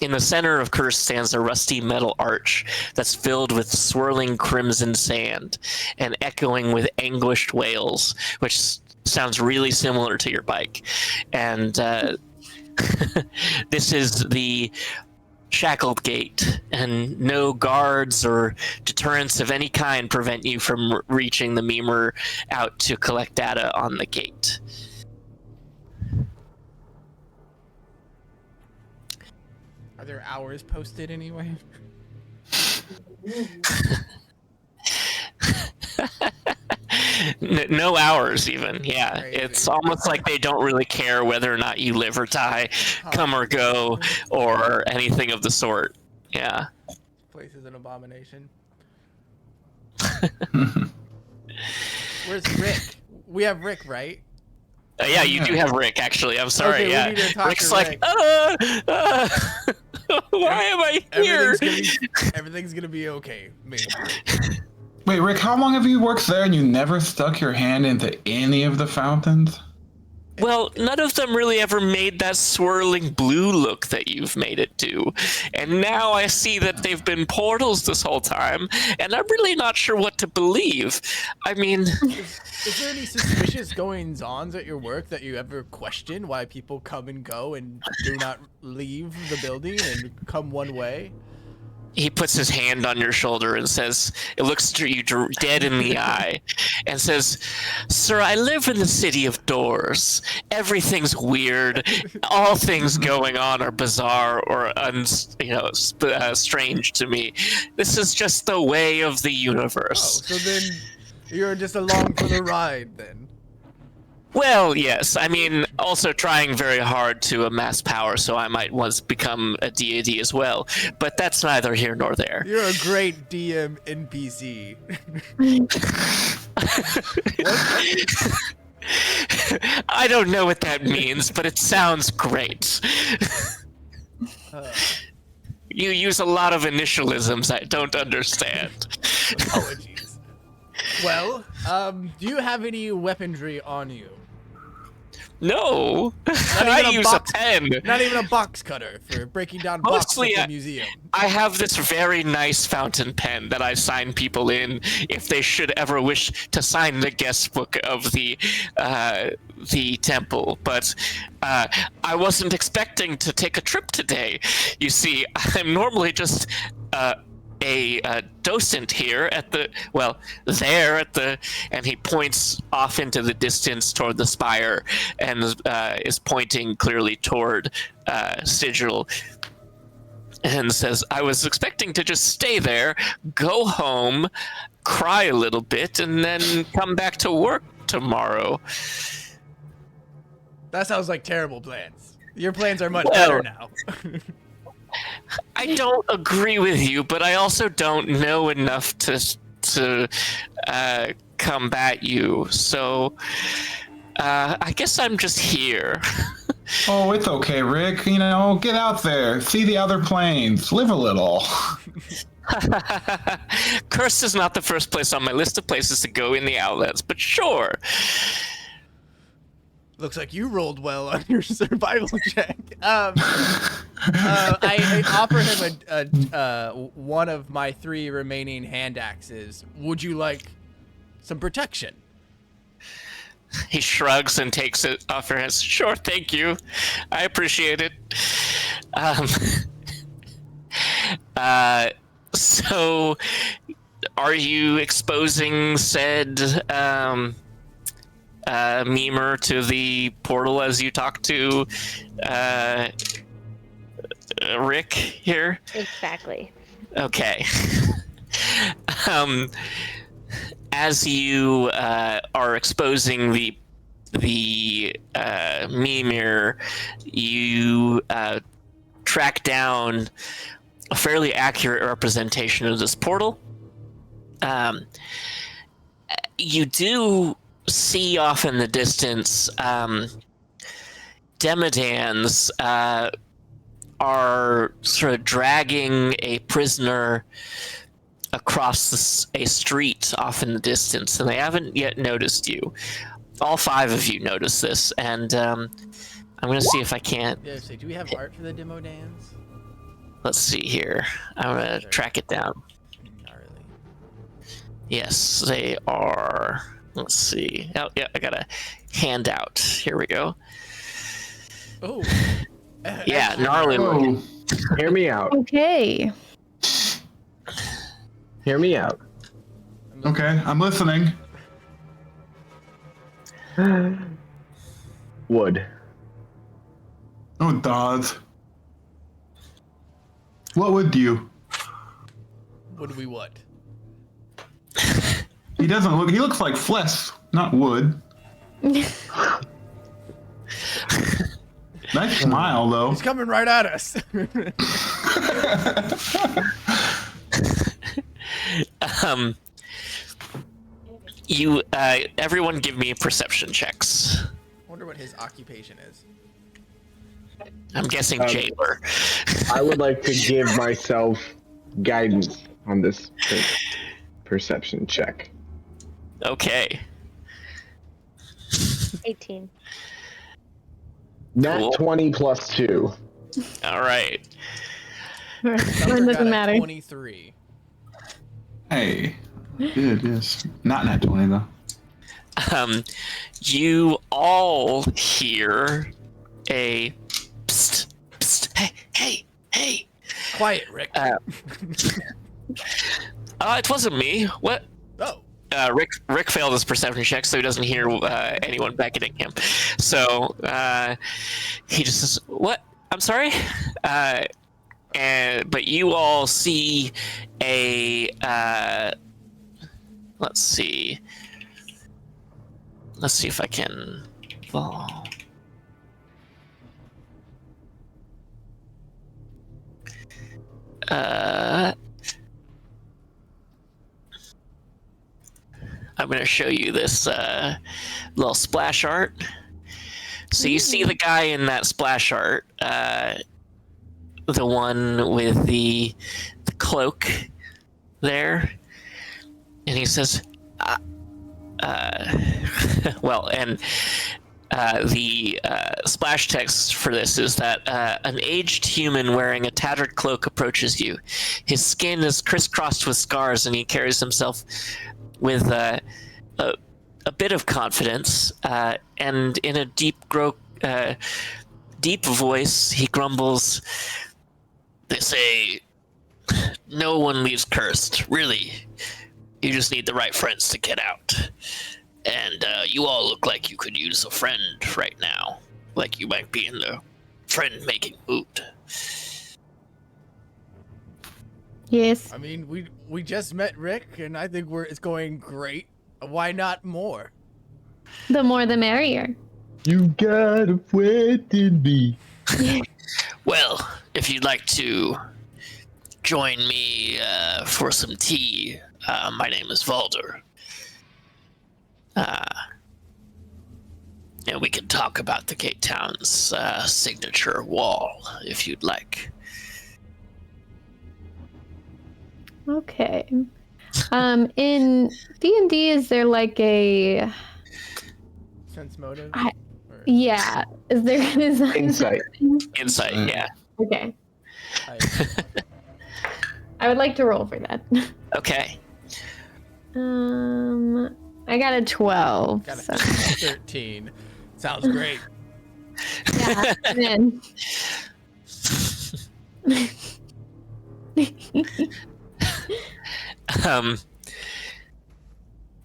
Speaker 1: In the center of Curse stands a rusty metal arch that's filled with swirling crimson sand and echoing with anguished wails, which sounds really similar to your bike. And this is the shackled gate, and no guards or deterrents of any kind prevent you from reaching the Memer out to collect data on the gate.
Speaker 3: Are there hours posted anyway?
Speaker 1: No hours even. Yeah,
Speaker 3: Crazy.
Speaker 1: it's almost like they don't really care whether or not you live or die, come or go, or anything of the sort. Yeah.
Speaker 3: This place is an abomination. Where's Rick? We have Rick, right?
Speaker 1: Yeah, you do have Rick, actually. I'm sorry.
Speaker 3: Okay, we
Speaker 1: yeah,
Speaker 3: need to talk
Speaker 1: Rick's
Speaker 3: to
Speaker 1: like,
Speaker 3: Rick.
Speaker 1: why am I here?
Speaker 3: Everything's gonna be okay. Maybe.
Speaker 5: Wait, Rick, how long have you worked there and you never stuck your hand into any of the fountains?
Speaker 1: Well, none of them really ever made that swirling blue look that you've made it to. And now I see that they've been portals this whole time, and I'm really not sure what to believe. I mean...
Speaker 3: Is there any suspicious goings-ons at your work that you ever question why people come and go and do not leave the building and come one way?
Speaker 1: He puts his hand on your shoulder and says, it looks you dead in the eye, and says, "Sir, I live in the city of doors. Everything's weird. All things going on are bizarre or strange to me. This is just the way of the universe."
Speaker 3: Oh, so then you're just along for the ride, then.
Speaker 1: Well, yes. I mean, also trying very hard to amass power, so I might once become a deity as well. But that's neither here nor there.
Speaker 3: You're a great DM NPC.
Speaker 1: I don't know what that means, but it sounds great. You use a lot of initialisms I don't understand.
Speaker 3: Apologies. Well, do you have any weaponry on you?
Speaker 1: No,
Speaker 3: Not
Speaker 1: I
Speaker 3: even
Speaker 1: use
Speaker 3: box,
Speaker 1: a pen.
Speaker 3: Not even a box cutter for breaking down boxes
Speaker 1: Mostly,
Speaker 3: at the museum.
Speaker 1: I have this very nice fountain pen that I sign people in if they should ever wish to sign the guest book of the temple. But I wasn't expecting to take a trip today. You see, I'm normally just a docent here at the and he points off into the distance toward the spire and is pointing clearly toward Sigil and says, "I was expecting to just stay there, go home, cry a little bit, and then come back to work tomorrow."
Speaker 3: That sounds like terrible plans. Your plans are much better now.
Speaker 1: I don't agree with you, but I also don't know enough to combat you. So I guess I'm just here.
Speaker 5: Oh, it's okay, Rick. You know, get out there, see the other planes, live a little.
Speaker 1: Curse is not the first place on my list of places to go in the Outlands, but sure.
Speaker 3: Looks like you rolled well on your survival check. I offer him one of my 3 remaining hand axes. Would you like some protection?
Speaker 1: He shrugs and takes it off her hands. Sure, thank you. I appreciate it. So, are you exposing said Memer to the portal as you talk to Rick here?
Speaker 6: Exactly.
Speaker 1: Okay. As you are exposing the Mimir, you track down a fairly accurate representation of this portal. You do see off in the distance Demodans are sort of dragging a prisoner across a street off in the distance, and they haven't yet noticed you. All 5 of you notice this, and I'm going to see if I can't.
Speaker 3: Yeah, so do we have art for the demo dance?
Speaker 1: Let's see here. I'm going to track it down.
Speaker 3: Gnarly.
Speaker 1: Yes, they are. Let's see. Oh, yeah, I got a handout. Here we go.
Speaker 3: Oh.
Speaker 1: Yeah, gnarly looking.
Speaker 4: Hear me out.
Speaker 2: Okay.
Speaker 4: Hear me out.
Speaker 5: Okay, I'm listening.
Speaker 4: Wood.
Speaker 5: Oh, Dawes. What would you?
Speaker 3: What do we want?
Speaker 5: He doesn't look. He looks like flesh, not wood. Nice smile, though.
Speaker 3: He's coming right at us.
Speaker 1: Everyone give me perception checks.
Speaker 3: I wonder what his occupation is.
Speaker 1: I'm guessing jailer.
Speaker 4: I would like to give myself guidance on this perception check.
Speaker 1: Okay.
Speaker 6: 18.
Speaker 4: Nat
Speaker 1: Cool.
Speaker 4: 20 plus 2.
Speaker 1: All right.
Speaker 3: Valder
Speaker 2: Mine
Speaker 3: got
Speaker 2: doesn't
Speaker 3: a
Speaker 2: matter.
Speaker 3: 23.
Speaker 5: Hey. Good, yes. Not nat 20, though.
Speaker 1: You all hear a psst, psst, hey.
Speaker 3: Quiet, Rick.
Speaker 1: It wasn't me. What?
Speaker 3: Oh.
Speaker 1: Rick failed his perception check, so he doesn't hear anyone beckoning him. So he just says, "What? I'm sorry." But you all see a. Let's see. Let's see if I can. I'm going to show you this little splash art. So you see the guy in that splash art, the one with the cloak there, and he says, well, and the splash text for this is that an aged human wearing a tattered cloak approaches you. His skin is crisscrossed with scars, and he carries himself with a bit of confidence, and in a deep voice, he grumbles, "They say no one leaves cursed. Really, you just need the right friends to get out. And you all look like you could use a friend right now, like you might be in the friend-making mood."
Speaker 2: Yes.
Speaker 3: I mean, we just met Rick, and I think it's going great. Why not more?
Speaker 2: The more the merrier.
Speaker 4: You got a friend in me.
Speaker 1: Well, if you'd like to join me for some tea, my name is Valder. And we can talk about the Gate Town's signature wall, if you'd like.
Speaker 2: Okay. In D&D, is there like a...
Speaker 3: Sense motive?
Speaker 2: Yeah. Is there an
Speaker 4: Insight.
Speaker 1: Insight, yeah.
Speaker 2: Okay. I would like to roll for that.
Speaker 1: Okay.
Speaker 2: I got a 12.
Speaker 3: Got a
Speaker 2: So.
Speaker 3: 13. Sounds great.
Speaker 2: Yeah, I'm in.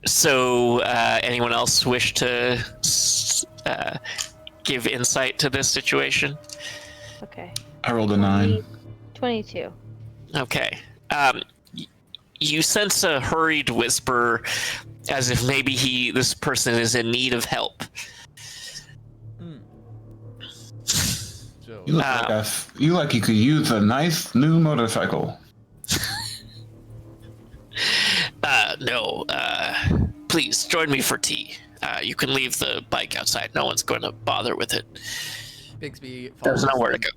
Speaker 1: So, anyone else wish to give insight to this situation?
Speaker 6: Okay.
Speaker 5: I rolled a 9.
Speaker 6: 22.
Speaker 1: Okay. You sense a hurried whisper, as if maybe this person is in need of help.
Speaker 3: So,
Speaker 5: You look like you could use a nice new motorcycle.
Speaker 1: No. Please join me for tea. You can leave the bike outside. No one's going to bother with it.
Speaker 3: Bigsby
Speaker 1: There's
Speaker 3: follows
Speaker 1: nowhere to go.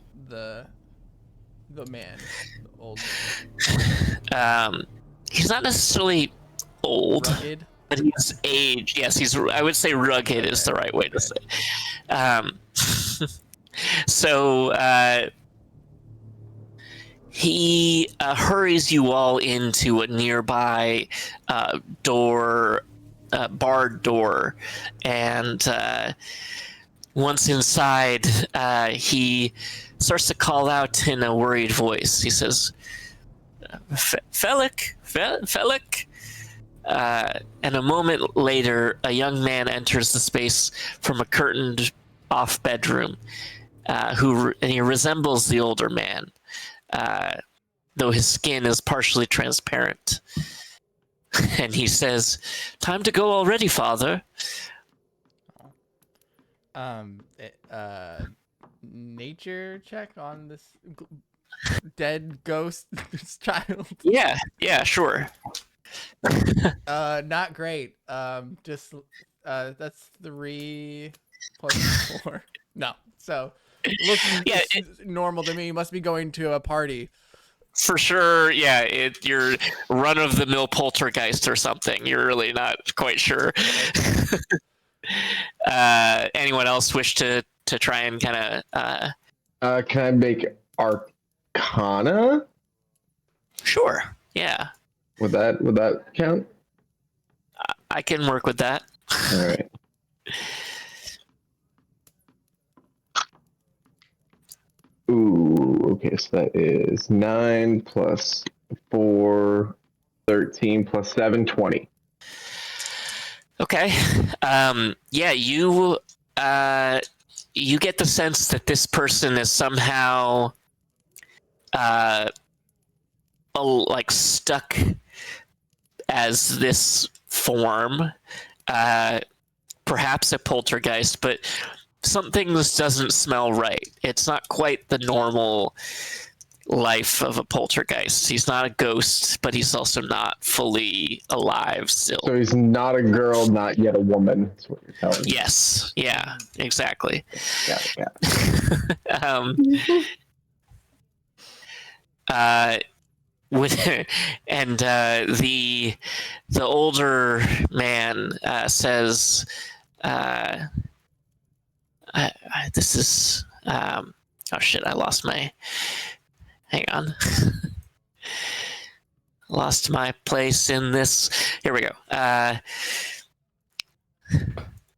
Speaker 3: the man, the old
Speaker 1: He's not necessarily old,
Speaker 3: rugged.
Speaker 1: but he's aged. Yes, I would say rugged is the right way to say. So he hurries you all into a nearby barred door, and once inside, he starts to call out in a worried voice. He says, Fellik. And a moment later, a young man enters the space from a curtained-off bedroom, and he resembles the older man, though his skin is partially transparent. And he says, "Time to go already, father."
Speaker 3: Nature check on this dead ghost child.
Speaker 1: Yeah, sure.
Speaker 3: Not great. Just that's 3 plus 4. No, so looks normal to me. You must be going to a party.
Speaker 1: For sure, yeah. You're run-of-the-mill poltergeist or something. You're really not quite sure. Anyone else wish to try and kind of?
Speaker 4: Can I make Arcana?
Speaker 1: Sure. Yeah.
Speaker 4: Would that count?
Speaker 1: I can work with that.
Speaker 4: All right. Ooh, okay, so that is 9 plus 4, 13 plus 7, 20.
Speaker 1: Okay. Yeah, you get the sense that this person is somehow like stuck as this form, perhaps a poltergeist, but something doesn't smell right. It's not quite the normal life of a poltergeist. He's not a ghost, but he's also not fully alive still.
Speaker 4: So he's not a girl, not yet a woman. That's what you're telling me.
Speaker 1: Yes. Yeah, exactly.
Speaker 4: Got it.
Speaker 1: And the older man says, "This is oh shit! I lost my. Hang on, lost my place in this. Here we go.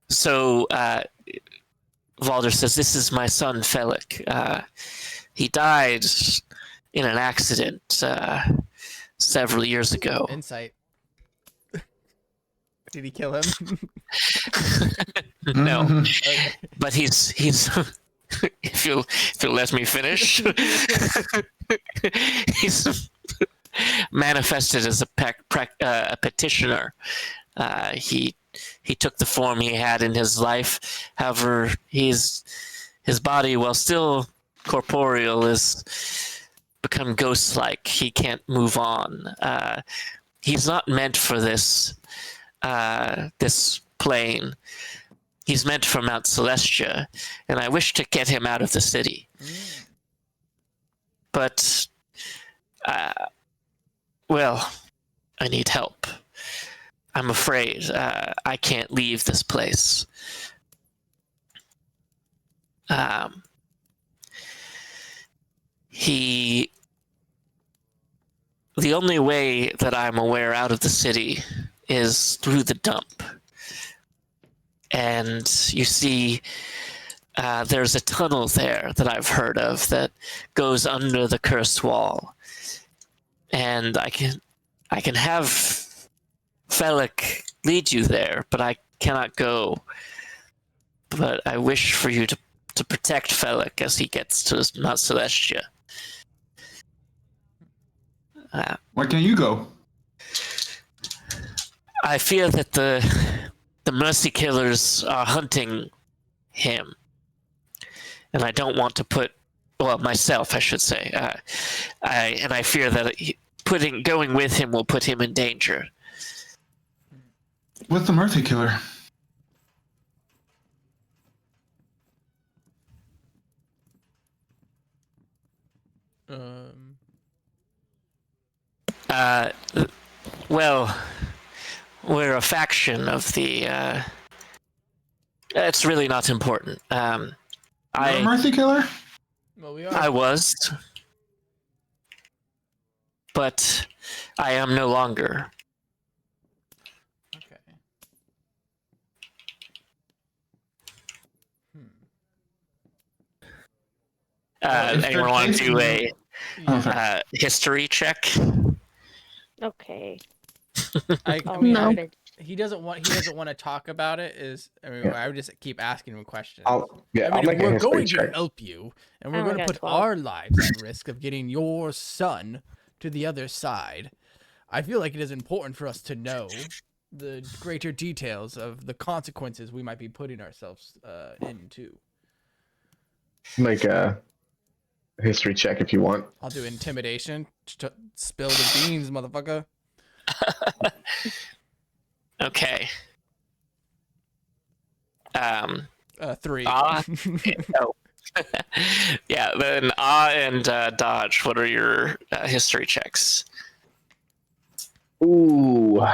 Speaker 1: So Valder says, "This is my son Fellik. He died in an accident several years ago."
Speaker 3: Insight. Did he kill him?
Speaker 1: No,
Speaker 3: Okay.
Speaker 1: but he's if you'll let me finish, he's manifested as a petitioner. He took the form he had in his life. However, his body, while still corporeal, is become ghost-like. He can't move on. He's not meant for this plane. He's meant for Mount Celestia, and I wish to get him out of the city. But, well, I need help. I'm afraid I can't leave this place. The only way that I'm aware out of the city is through the dump. And you see, there's a tunnel there that I've heard of that goes under the cursed wall. And I can have Fellik lead you there, but I cannot go. But I wish for you to protect Fellik as he gets to Mount Celestia.
Speaker 5: Why can't you go?
Speaker 1: I fear that the Mercy Killers are hunting him, and I don't want to myself, I should say. I fear that going with him will put him in danger.
Speaker 5: What's the Mercy Killer?
Speaker 1: Well, we're a faction of the. It's really not important.
Speaker 5: You're a Mercy Killer?
Speaker 3: Well, we are.
Speaker 1: I was, but I am no longer.
Speaker 3: Okay.
Speaker 5: If they're
Speaker 1: Anyone want to
Speaker 5: chasing
Speaker 1: do
Speaker 5: you-
Speaker 1: a history check?
Speaker 6: Okay.
Speaker 3: I
Speaker 6: Oh,
Speaker 3: mean,
Speaker 2: No.
Speaker 6: garbage.
Speaker 3: he doesn't want to talk about it. I would just keep asking him questions.
Speaker 4: I'll
Speaker 3: I mean,
Speaker 4: make
Speaker 3: if
Speaker 4: a
Speaker 3: we're
Speaker 4: history
Speaker 3: going
Speaker 4: check.
Speaker 3: to help you, and
Speaker 6: I
Speaker 3: we're
Speaker 6: only
Speaker 3: going to
Speaker 6: got
Speaker 3: put
Speaker 6: 12.
Speaker 3: our lives at risk of getting your son to the other side, I feel like it is important for us to know the greater details of the consequences we might be putting ourselves into.
Speaker 4: Make a history check if you want.
Speaker 3: I'll do intimidation to spill the beans, motherfucker.
Speaker 1: Okay.
Speaker 3: 3.
Speaker 1: Oh. Yeah, then and Dodge, what are your history checks?
Speaker 4: Ooh.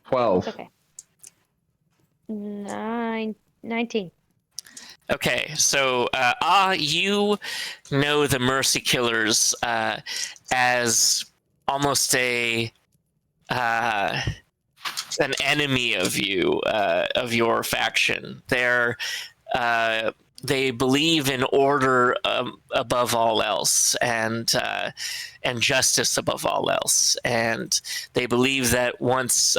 Speaker 4: 12.
Speaker 6: It's okay. 19.
Speaker 1: Okay, so you know the Mercy Killers as almost an enemy of you, of your faction. They believe in order above all else, and justice above all else, and they believe that once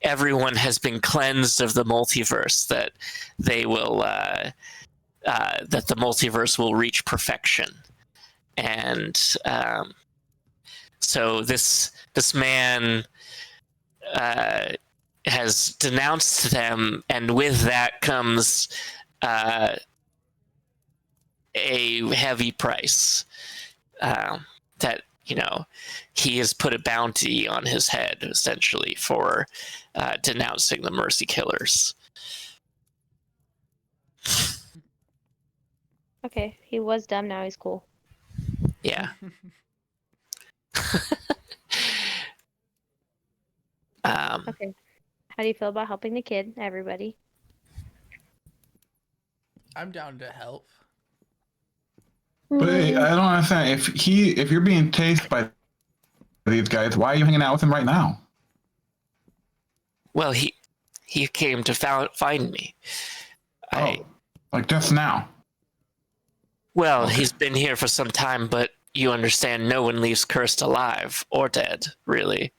Speaker 1: everyone has been cleansed of the multiverse, that they will that the multiverse will reach perfection. And so this man has denounced them, and with that comes a heavy price. That he has put a bounty on his head, essentially, for denouncing the Mercy Killers.
Speaker 6: Okay, he was dumb, now he's cool.
Speaker 1: Yeah.
Speaker 6: Okay. How do you feel about helping the kid, everybody?
Speaker 3: I'm down to help.
Speaker 5: But I don't understand. If you're being tased by these guys, why are you hanging out with him right now?
Speaker 1: Well, he came to find me.
Speaker 5: Like just now.
Speaker 1: Well,
Speaker 5: Okay.
Speaker 1: he's been here for some time, but you understand, no one leaves cursed alive or dead, really.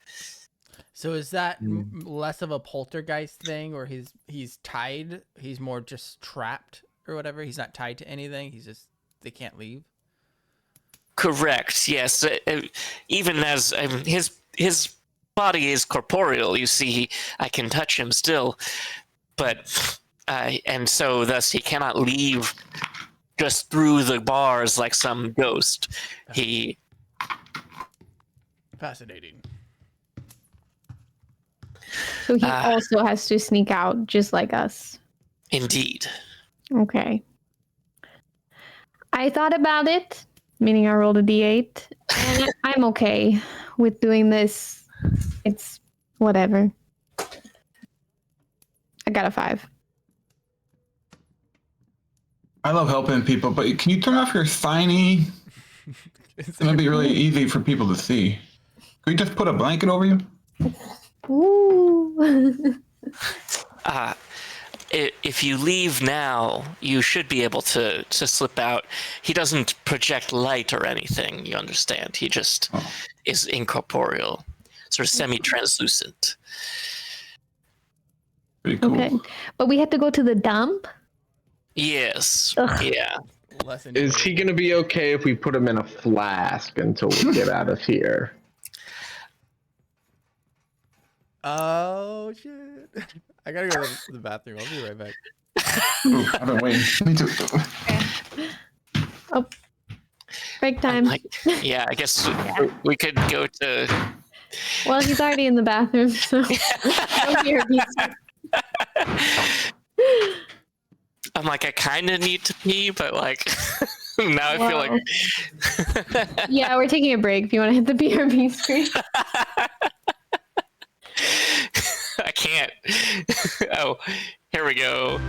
Speaker 3: So is that less of a poltergeist thing, or he's tied? He's more just trapped or whatever. He's not tied to anything. They can't leave.
Speaker 1: Correct. Yes. Even as his body is corporeal, you see, I can touch him still, but and so thus he cannot leave just through the bars like some ghost. He
Speaker 3: Fascinating.
Speaker 2: So he also has to sneak out just like us.
Speaker 1: indeed.
Speaker 2: Okay. I thought about it, meaning I rolled a d8, and I'm okay with doing this. It's whatever. I got a 5.
Speaker 5: I love helping people, but can you turn off your signy? It's gonna be really easy for people to see. Can we just put a blanket over you?
Speaker 2: Ooh.
Speaker 1: If you leave now, you should be able to slip out. He doesn't project light or anything, you understand. He just is incorporeal, sort of semi-translucent.
Speaker 5: Pretty cool.
Speaker 2: Okay. But we had to go to the dump?
Speaker 1: Yes.
Speaker 2: Ugh.
Speaker 1: Yeah.
Speaker 4: Is he going to be okay if we put him in a flask until we get out of here?
Speaker 3: Oh shit! I gotta go to the bathroom. I'll be right back.
Speaker 5: Ooh, I've been waiting. Me too.
Speaker 2: Oh. Break time.
Speaker 1: Yeah, I guess we could go to
Speaker 2: Well, he's already in the bathroom, so no BRB
Speaker 1: I'm like, I kind of need to pee, but like now I feel like
Speaker 2: Yeah, we're taking a break if you want to hit the BRB screen.
Speaker 1: I can't. Oh, here we go.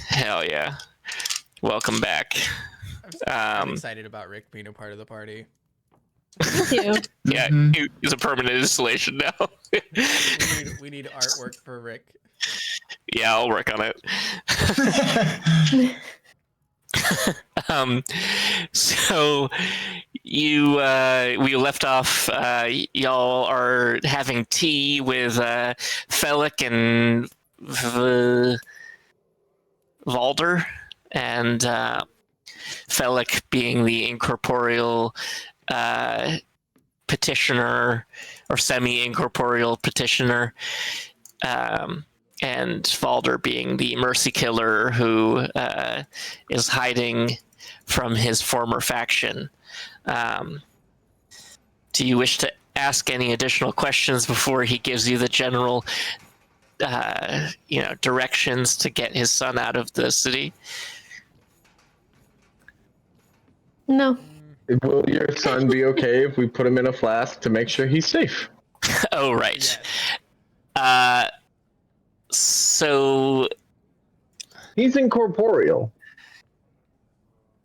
Speaker 1: Hell yeah. Welcome back.
Speaker 3: I'm excited about Rick being a part of the party.
Speaker 2: Too.
Speaker 1: Yeah, he's a permanent installation now.
Speaker 3: We need artwork for Rick.
Speaker 1: Yeah, I'll work on it. So you we left off. Y'all are having tea with Fellik and Valder, and Fellik being the incorporeal petitioner or semi-incorporeal petitioner, and Valder being the mercy killer who is hiding from his former faction. Do you wish to ask any additional questions before he gives you the general, directions to get his son out of the city?
Speaker 2: No.
Speaker 4: Will your son be okay if we put him in a flask to make sure he's safe?
Speaker 1: Oh, right.
Speaker 3: Yes.
Speaker 1: So
Speaker 4: He's incorporeal. So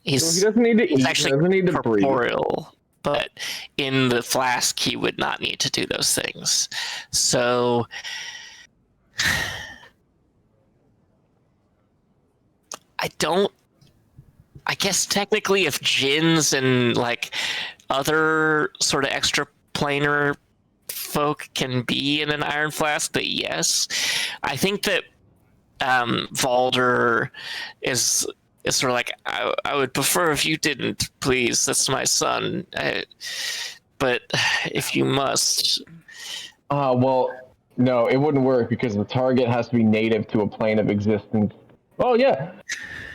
Speaker 4: he
Speaker 1: he's
Speaker 4: doesn't need to eat.
Speaker 1: he's
Speaker 4: He
Speaker 1: actually
Speaker 4: doesn't need to breathe.
Speaker 1: corporeal, but in the flask he would not need to do those things. So I guess technically if Jinns and like other sort of extraplanar folk can be in an iron flask, that yes. I think that Valder is sort of like, I would prefer if you didn't, please. That's my son. But if you must.
Speaker 4: Well, no, it wouldn't work because the target has to be native to a plane of existence. Oh, yeah.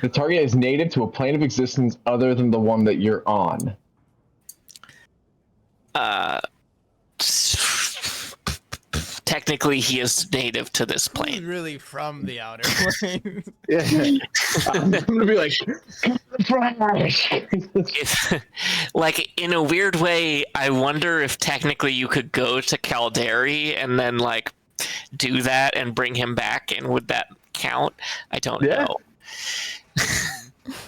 Speaker 4: The target is native to a plane of existence other than the one that you're on.
Speaker 1: Technically, he is native to this
Speaker 3: He's
Speaker 1: plane.
Speaker 3: really from the outer plane.
Speaker 4: Yeah. I'm gonna be like,
Speaker 1: If, like, in a weird way, I wonder if technically you could go to Calderi and then, like, do that and bring him back, and would that count? I don't know.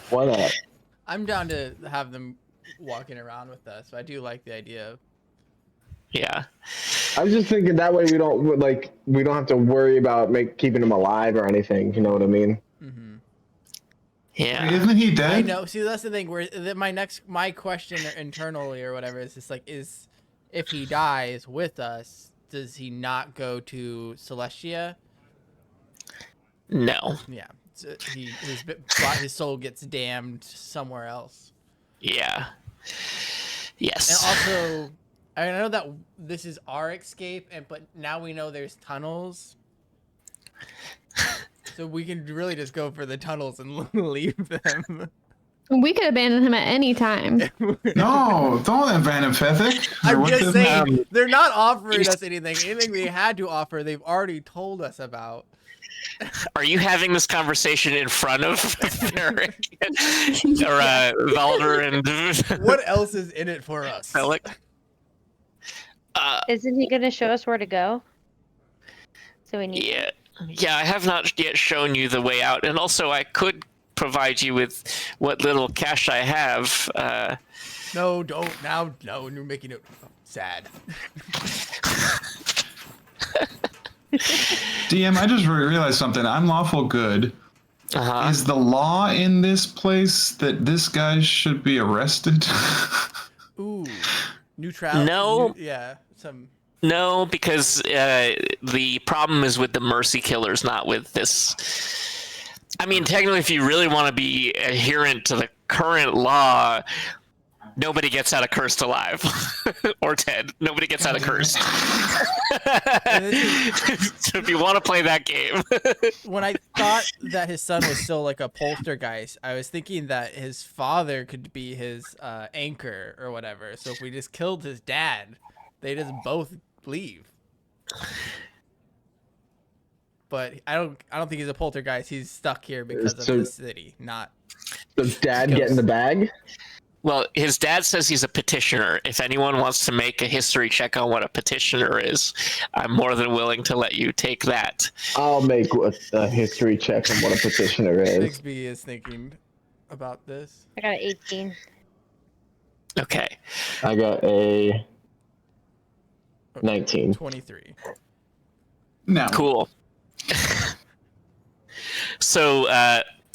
Speaker 4: Why not?
Speaker 3: I'm down to have them walking around with us. I do like the idea.
Speaker 1: Yeah.
Speaker 4: I was just thinking that way we don't have to worry about keeping him alive or anything. You know what I mean?
Speaker 3: Mm-hmm.
Speaker 1: Yeah.
Speaker 5: Isn't he dead?
Speaker 3: I know. See, that's the thing. Where my question internally or whatever is just like, is if he dies with us, does he not go to Celestia?
Speaker 1: No.
Speaker 3: Yeah. So his soul gets damned somewhere else.
Speaker 1: Yeah.
Speaker 3: And
Speaker 1: Yes.
Speaker 3: also, I know that this is our escape, but now we know there's tunnels. So we can really just go for the tunnels and leave them.
Speaker 2: We could abandon him at any time.
Speaker 5: No, don't abandon Fellik.
Speaker 3: I'm just saying, they're not offering us anything. Anything they had to offer, they've already told us about.
Speaker 1: Are you having this conversation in front of Eric or Valder and
Speaker 3: What else is in it for us?
Speaker 1: Fellik?
Speaker 6: Isn't he gonna show us where to go? So we need.
Speaker 1: Yeah. I have not yet shown you the way out, and also I could provide you with what little cash I have.
Speaker 3: No, don't now. No, you're making it sad.
Speaker 5: DM, I just realized something. I'm lawful good.
Speaker 1: Uh-huh.
Speaker 5: Is the law in this place that this guy should be arrested?
Speaker 3: Ooh, neutrality.
Speaker 1: No.
Speaker 3: Yeah, some.
Speaker 1: No, because the problem is with the mercy killers, not with this. I mean, technically, if you really want to be adherent to the current law, nobody gets out of cursed alive or dead. Nobody gets out of cursed. So if you want to play that game.
Speaker 3: When I thought that his son was still like a poltergeist, I was thinking that his father could be his anchor or whatever. So if we just killed his dad, they just both leave. But I don't think he's a poltergeist. He's stuck here because of the city, not.
Speaker 4: Does Dad get in the bag?
Speaker 1: Well, his dad says he's a petitioner. If anyone wants to make a history check on what a petitioner is, I'm more than willing to let you take that.
Speaker 4: I'll make a history check on what a petitioner is.
Speaker 3: Bixby is thinking about this.
Speaker 6: I got 18.
Speaker 1: Okay.
Speaker 4: I got a 19.
Speaker 3: 23.
Speaker 5: No.
Speaker 1: Cool. So,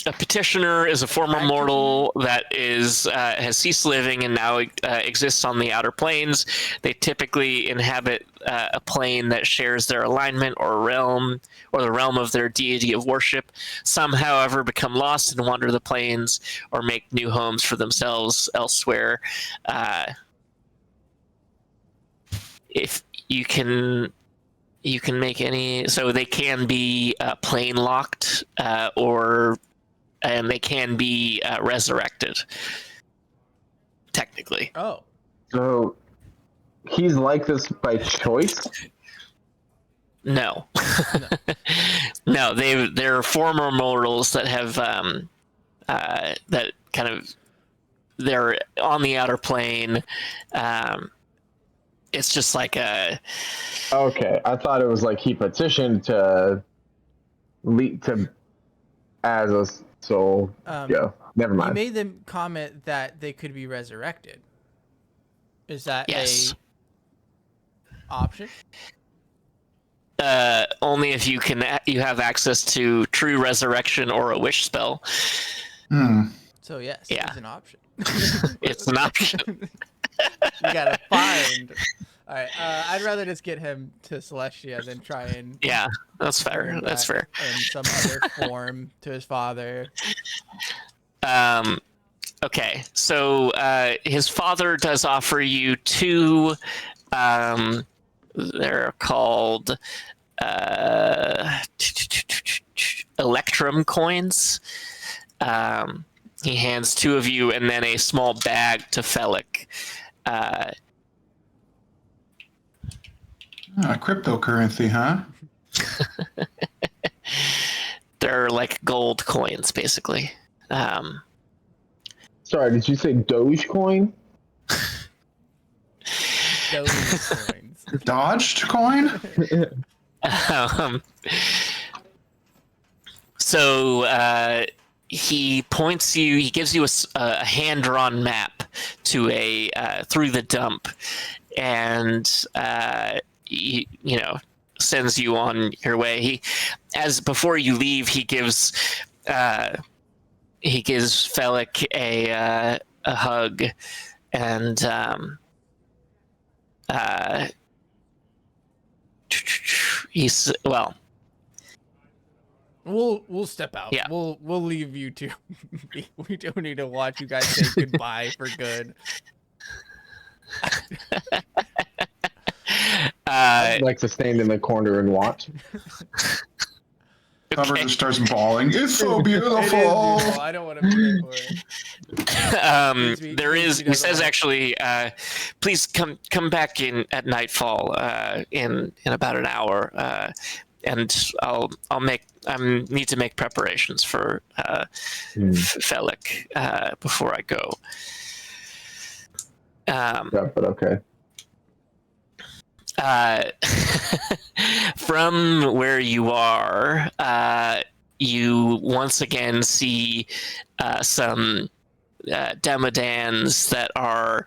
Speaker 1: a petitioner is a former mortal that has ceased living and now exists on the outer planes. They typically inhabit a plane that shares their alignment or realm, or the realm of their deity of worship. Some, however, become lost and wander the planes or make new homes for themselves elsewhere. If you can make any, so they can be plane locked, and they can be resurrected. technically.
Speaker 3: Oh.
Speaker 4: So he's like this by choice?
Speaker 1: No. No, they're former mortals that have that kind of they're on the outer plane. It's just like a
Speaker 4: Okay, I thought it was like he petitioned to lead to as a soul. Yeah, never
Speaker 3: You
Speaker 4: mind.
Speaker 3: made the comment that they could be resurrected. Is that
Speaker 1: yes.
Speaker 3: a option?
Speaker 1: Only if you have access to true resurrection or a wish spell.
Speaker 3: So yes,
Speaker 1: Yeah.
Speaker 3: it's an option.
Speaker 1: It's an option.
Speaker 3: You gotta find. All right, I'd rather just get him to Celestia than try and
Speaker 1: Yeah, that's fair.
Speaker 3: bring
Speaker 1: That's
Speaker 3: back
Speaker 1: fair.
Speaker 3: in some other form to his father.
Speaker 1: Okay, so his father does offer you two. They're called Electrum coins. He hands two of you, and then a small bag to Fellik.
Speaker 5: Cryptocurrency, huh?
Speaker 1: They're like gold coins, basically.
Speaker 4: Sorry, did you say Dogecoin?
Speaker 3: Those coins.
Speaker 5: Dodged coin?
Speaker 1: So he points you. He gives you a hand-drawn map to a through the dump, and you know, sends you on your way. Before you leave, he gives Fellik a hug, and he's
Speaker 3: We'll step out.
Speaker 1: Yeah.
Speaker 3: We'll leave you two. We don't need to watch you guys say goodbye for good.
Speaker 4: I'd like to stand in the corner and watch.
Speaker 5: Cover
Speaker 1: okay.
Speaker 5: just starts bawling. It's so
Speaker 3: It is
Speaker 5: beautiful.
Speaker 3: beautiful. I don't want to be there for it.
Speaker 1: There is. He
Speaker 3: doesn't
Speaker 1: says
Speaker 3: want-
Speaker 1: actually, please come back in at nightfall in about an hour, and I'll need to make preparations for Fellik before I go.
Speaker 4: Yeah, but okay.
Speaker 1: From where you are, you once again see some Demodans that are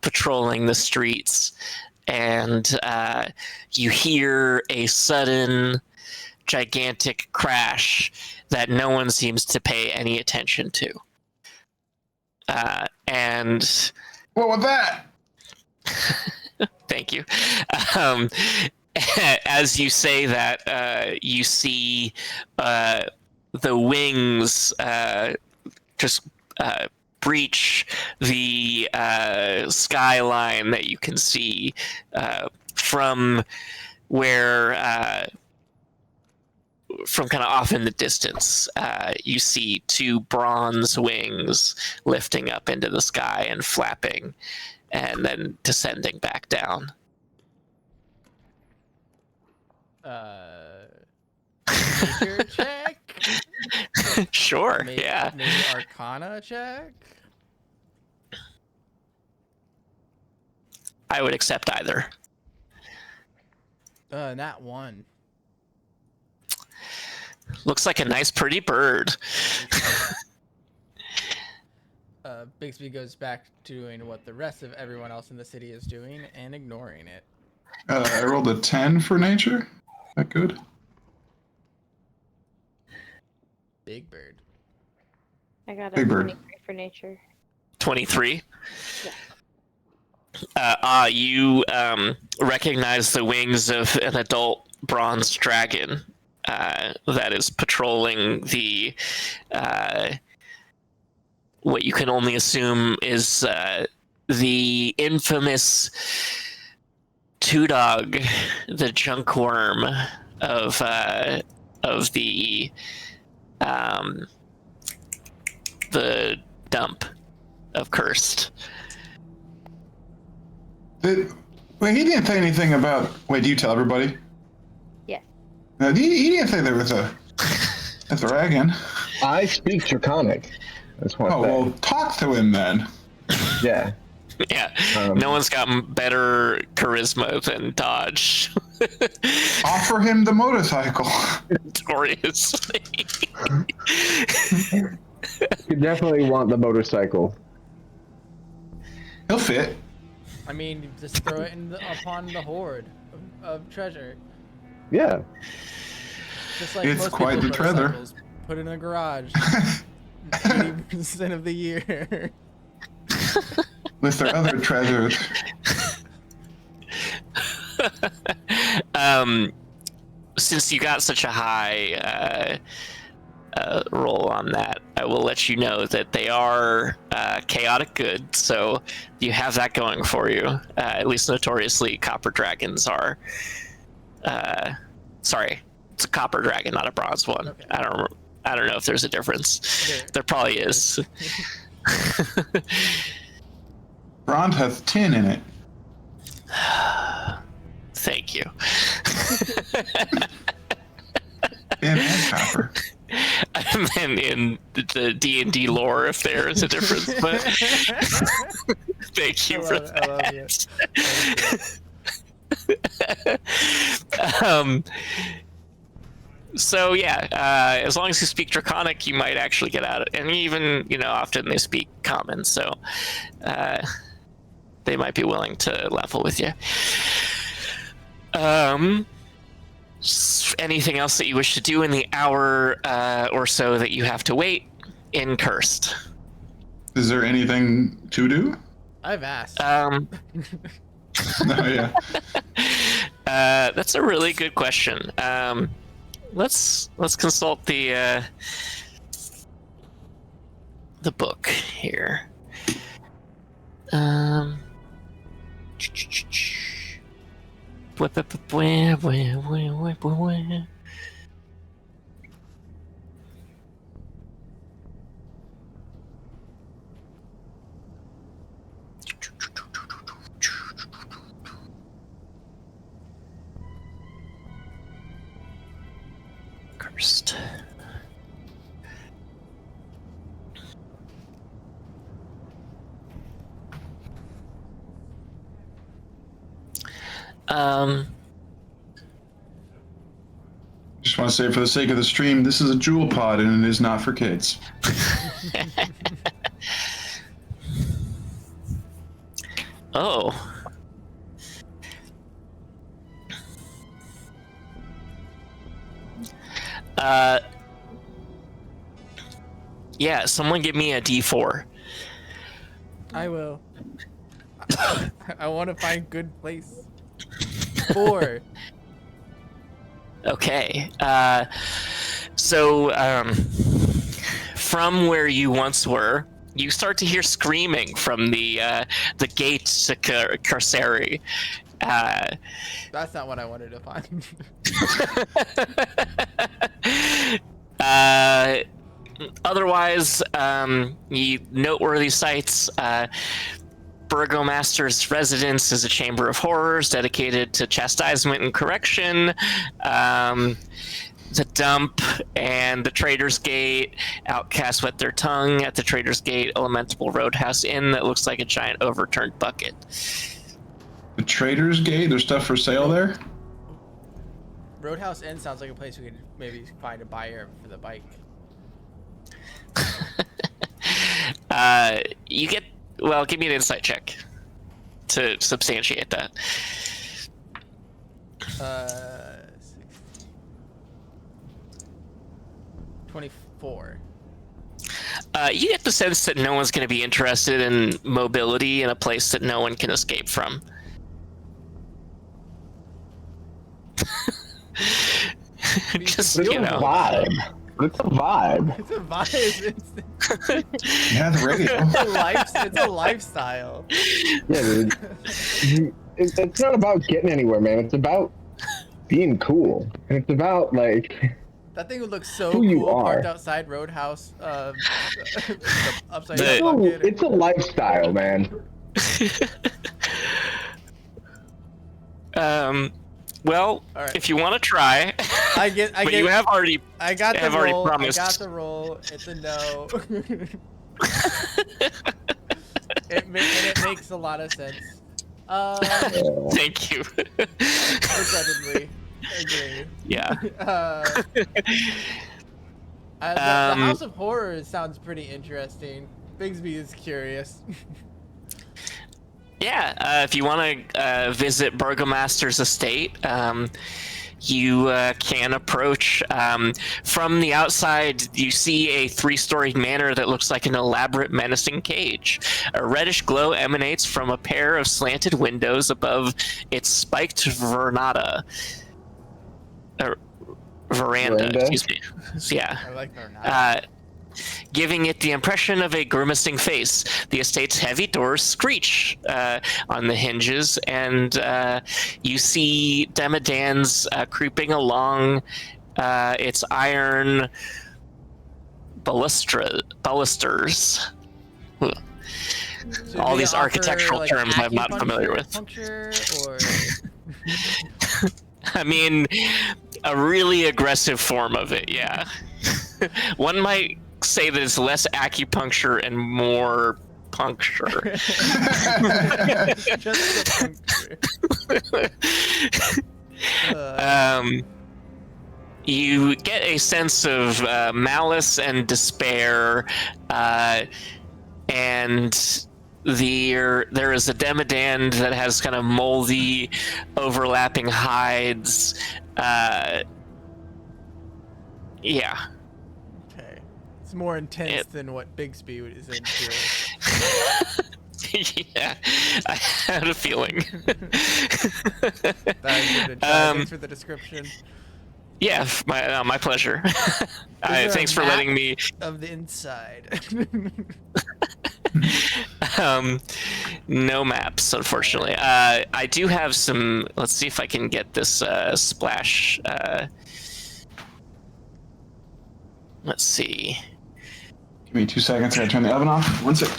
Speaker 1: patrolling the streets, and you hear a sudden gigantic crash that no one seems to pay any attention to. And
Speaker 5: What was that?
Speaker 1: thank you. As you say that, you see the wings just breach the skyline that you can see from where, from kind of off in the distance. You see two bronze wings lifting up into the sky and flapping, and then descending back down.
Speaker 3: Nature check?
Speaker 1: Sure,
Speaker 3: Maybe,
Speaker 1: yeah.
Speaker 3: Maybe Arcana check?
Speaker 1: I would accept either.
Speaker 3: Not one.
Speaker 1: Looks like a nice, pretty bird.
Speaker 3: Bixby goes back to doing what the rest of everyone else in the city is doing and ignoring it.
Speaker 5: I rolled a 10 for nature. Is that good?
Speaker 3: Big bird.
Speaker 6: I got a
Speaker 5: Big bird.
Speaker 6: 23 for nature.
Speaker 1: 23.
Speaker 6: Yeah.
Speaker 1: You recognize the wings of an adult bronze dragon that is patrolling the what you can only assume is the infamous Two-Dog, the junk worm of the dump of Cursed.
Speaker 5: Wait, he didn't say anything about. Wait, do you tell everybody?
Speaker 6: Yes.
Speaker 5: No, he didn't say there was a dragon.
Speaker 4: I speak Draconic. I just want to
Speaker 5: Oh,
Speaker 4: say.
Speaker 5: well, talk to him then.
Speaker 4: Yeah.
Speaker 1: Yeah, no one's got better charisma than Dodge.
Speaker 5: Offer him the motorcycle.
Speaker 1: Notoriously.
Speaker 4: You definitely want the motorcycle.
Speaker 5: He'll fit.
Speaker 3: I mean, just throw it upon the horde of treasure.
Speaker 4: Yeah.
Speaker 3: Just like
Speaker 5: It's
Speaker 3: most
Speaker 5: quite
Speaker 3: people's
Speaker 5: the treasure.
Speaker 3: motorcycles. Put it in the garage. 80% of the year.
Speaker 5: With their other treasures.
Speaker 1: Since you got such a high roll on that, I will let you know that they are chaotic good, so you have that going for you. At least notoriously, copper dragons are. Sorry, it's a copper dragon, not a bronze one.
Speaker 3: Okay.
Speaker 1: I don't know if there's a difference. There probably is.
Speaker 5: Bronze has tin in it.
Speaker 1: Thank you.
Speaker 5: Tin and copper.
Speaker 1: I meant in the D&D lore if there is a difference, but thank you for that. So yeah, as long as you speak Draconic, you might actually get out of it. And even, often they speak Common, so they might be willing to level with you. Anything else that you wish to do in the hour or so that you have to wait in Cursed?
Speaker 5: Is there anything to do?
Speaker 3: I've asked.
Speaker 5: Oh, yeah.
Speaker 1: That's a really good question. Let's consult the book here. Cursed.
Speaker 5: Just want to say, for the sake of the stream, this is a jewel pod and it is not for kids.
Speaker 1: Oh. Yeah, someone give me a D4.
Speaker 3: I will. I want to find good place. 4.
Speaker 1: Okay. So, from where you once were, you start to hear screaming from the gate to Carceri.
Speaker 3: That's not what I wanted to find.
Speaker 1: Otherwise, noteworthy sights. Burgomaster's residence is a chamber of horrors dedicated to chastisement and correction. The dump and the Trader's Gate. Outcasts wet their tongue at the Trader's Gate Elementable Roadhouse Inn that looks like a giant overturned bucket.
Speaker 5: The Trader's Gate? There's stuff for sale there?
Speaker 3: Roadhouse Inn sounds like a place we could maybe find a buyer for the bike.
Speaker 1: Give me an insight check to substantiate that.
Speaker 3: 24.
Speaker 1: You get the sense that no one's going to be interested in mobility in a place that no one can escape from. Just,
Speaker 4: It's a vibe. It's a vibe.
Speaker 3: It's a vibe.
Speaker 5: Yeah, the radio.
Speaker 3: It's a lifestyle.
Speaker 4: Yeah, dude. It's not about getting anywhere, man. It's about being cool. And it's about, like...
Speaker 3: That thing would look so
Speaker 4: Who you
Speaker 3: cool
Speaker 4: are.
Speaker 3: parked outside Roadhouse. Upside down bucket.
Speaker 4: It's a lifestyle, man.
Speaker 1: Well,
Speaker 3: All right.
Speaker 1: if you want to try, but you have already.
Speaker 3: I got the
Speaker 1: have already
Speaker 3: roll.
Speaker 1: promised.
Speaker 3: I got the roll. It's a no. It makes a lot of sense.
Speaker 1: Thank you.
Speaker 3: Incredibly agree.
Speaker 1: Yeah.
Speaker 3: The House of Horrors sounds pretty interesting. Bigsby is curious.
Speaker 1: Yeah, if you want to visit Burgomaster's estate, you can approach. From the outside, you see a 3-storied manor that looks like an elaborate, menacing cage. A reddish glow emanates from a pair of slanted windows above its spiked veranda. Veranda, excuse me. Yeah.
Speaker 3: I like Veranda.
Speaker 1: Giving it the impression of a grimacing face. The estate's heavy doors screech on the hinges, and you see Demodans creeping along its iron balusters.
Speaker 3: So
Speaker 1: All
Speaker 3: do they
Speaker 1: these
Speaker 3: offer,
Speaker 1: architectural
Speaker 3: like,
Speaker 1: terms I'm not familiar with.
Speaker 3: acupuncture, or
Speaker 1: I mean, a really aggressive form of it, yeah. One might say that it's less acupuncture and more puncture.
Speaker 3: just the puncture?
Speaker 1: You get a sense of malice and despair, and there is a Demodan that has kind of moldy, overlapping hides. Yeah.
Speaker 3: Okay. It's more intense than what Bigsby is into.
Speaker 1: Yeah, I had a feeling.
Speaker 3: Thanks for the description.
Speaker 1: Yeah, my pleasure. Thanks for letting me.
Speaker 3: Of the inside.
Speaker 1: No maps, unfortunately. I do have some. Let's see if I can get this splash. Let's see.
Speaker 5: Give me 2 seconds. I gotta turn the oven off. 1 sec.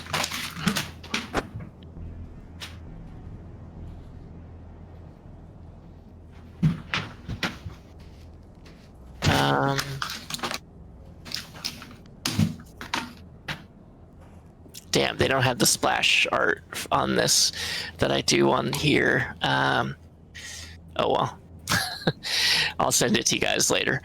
Speaker 1: Damn, they don't have the splash art on this that I do on here. Oh well. I'll send it to you guys later.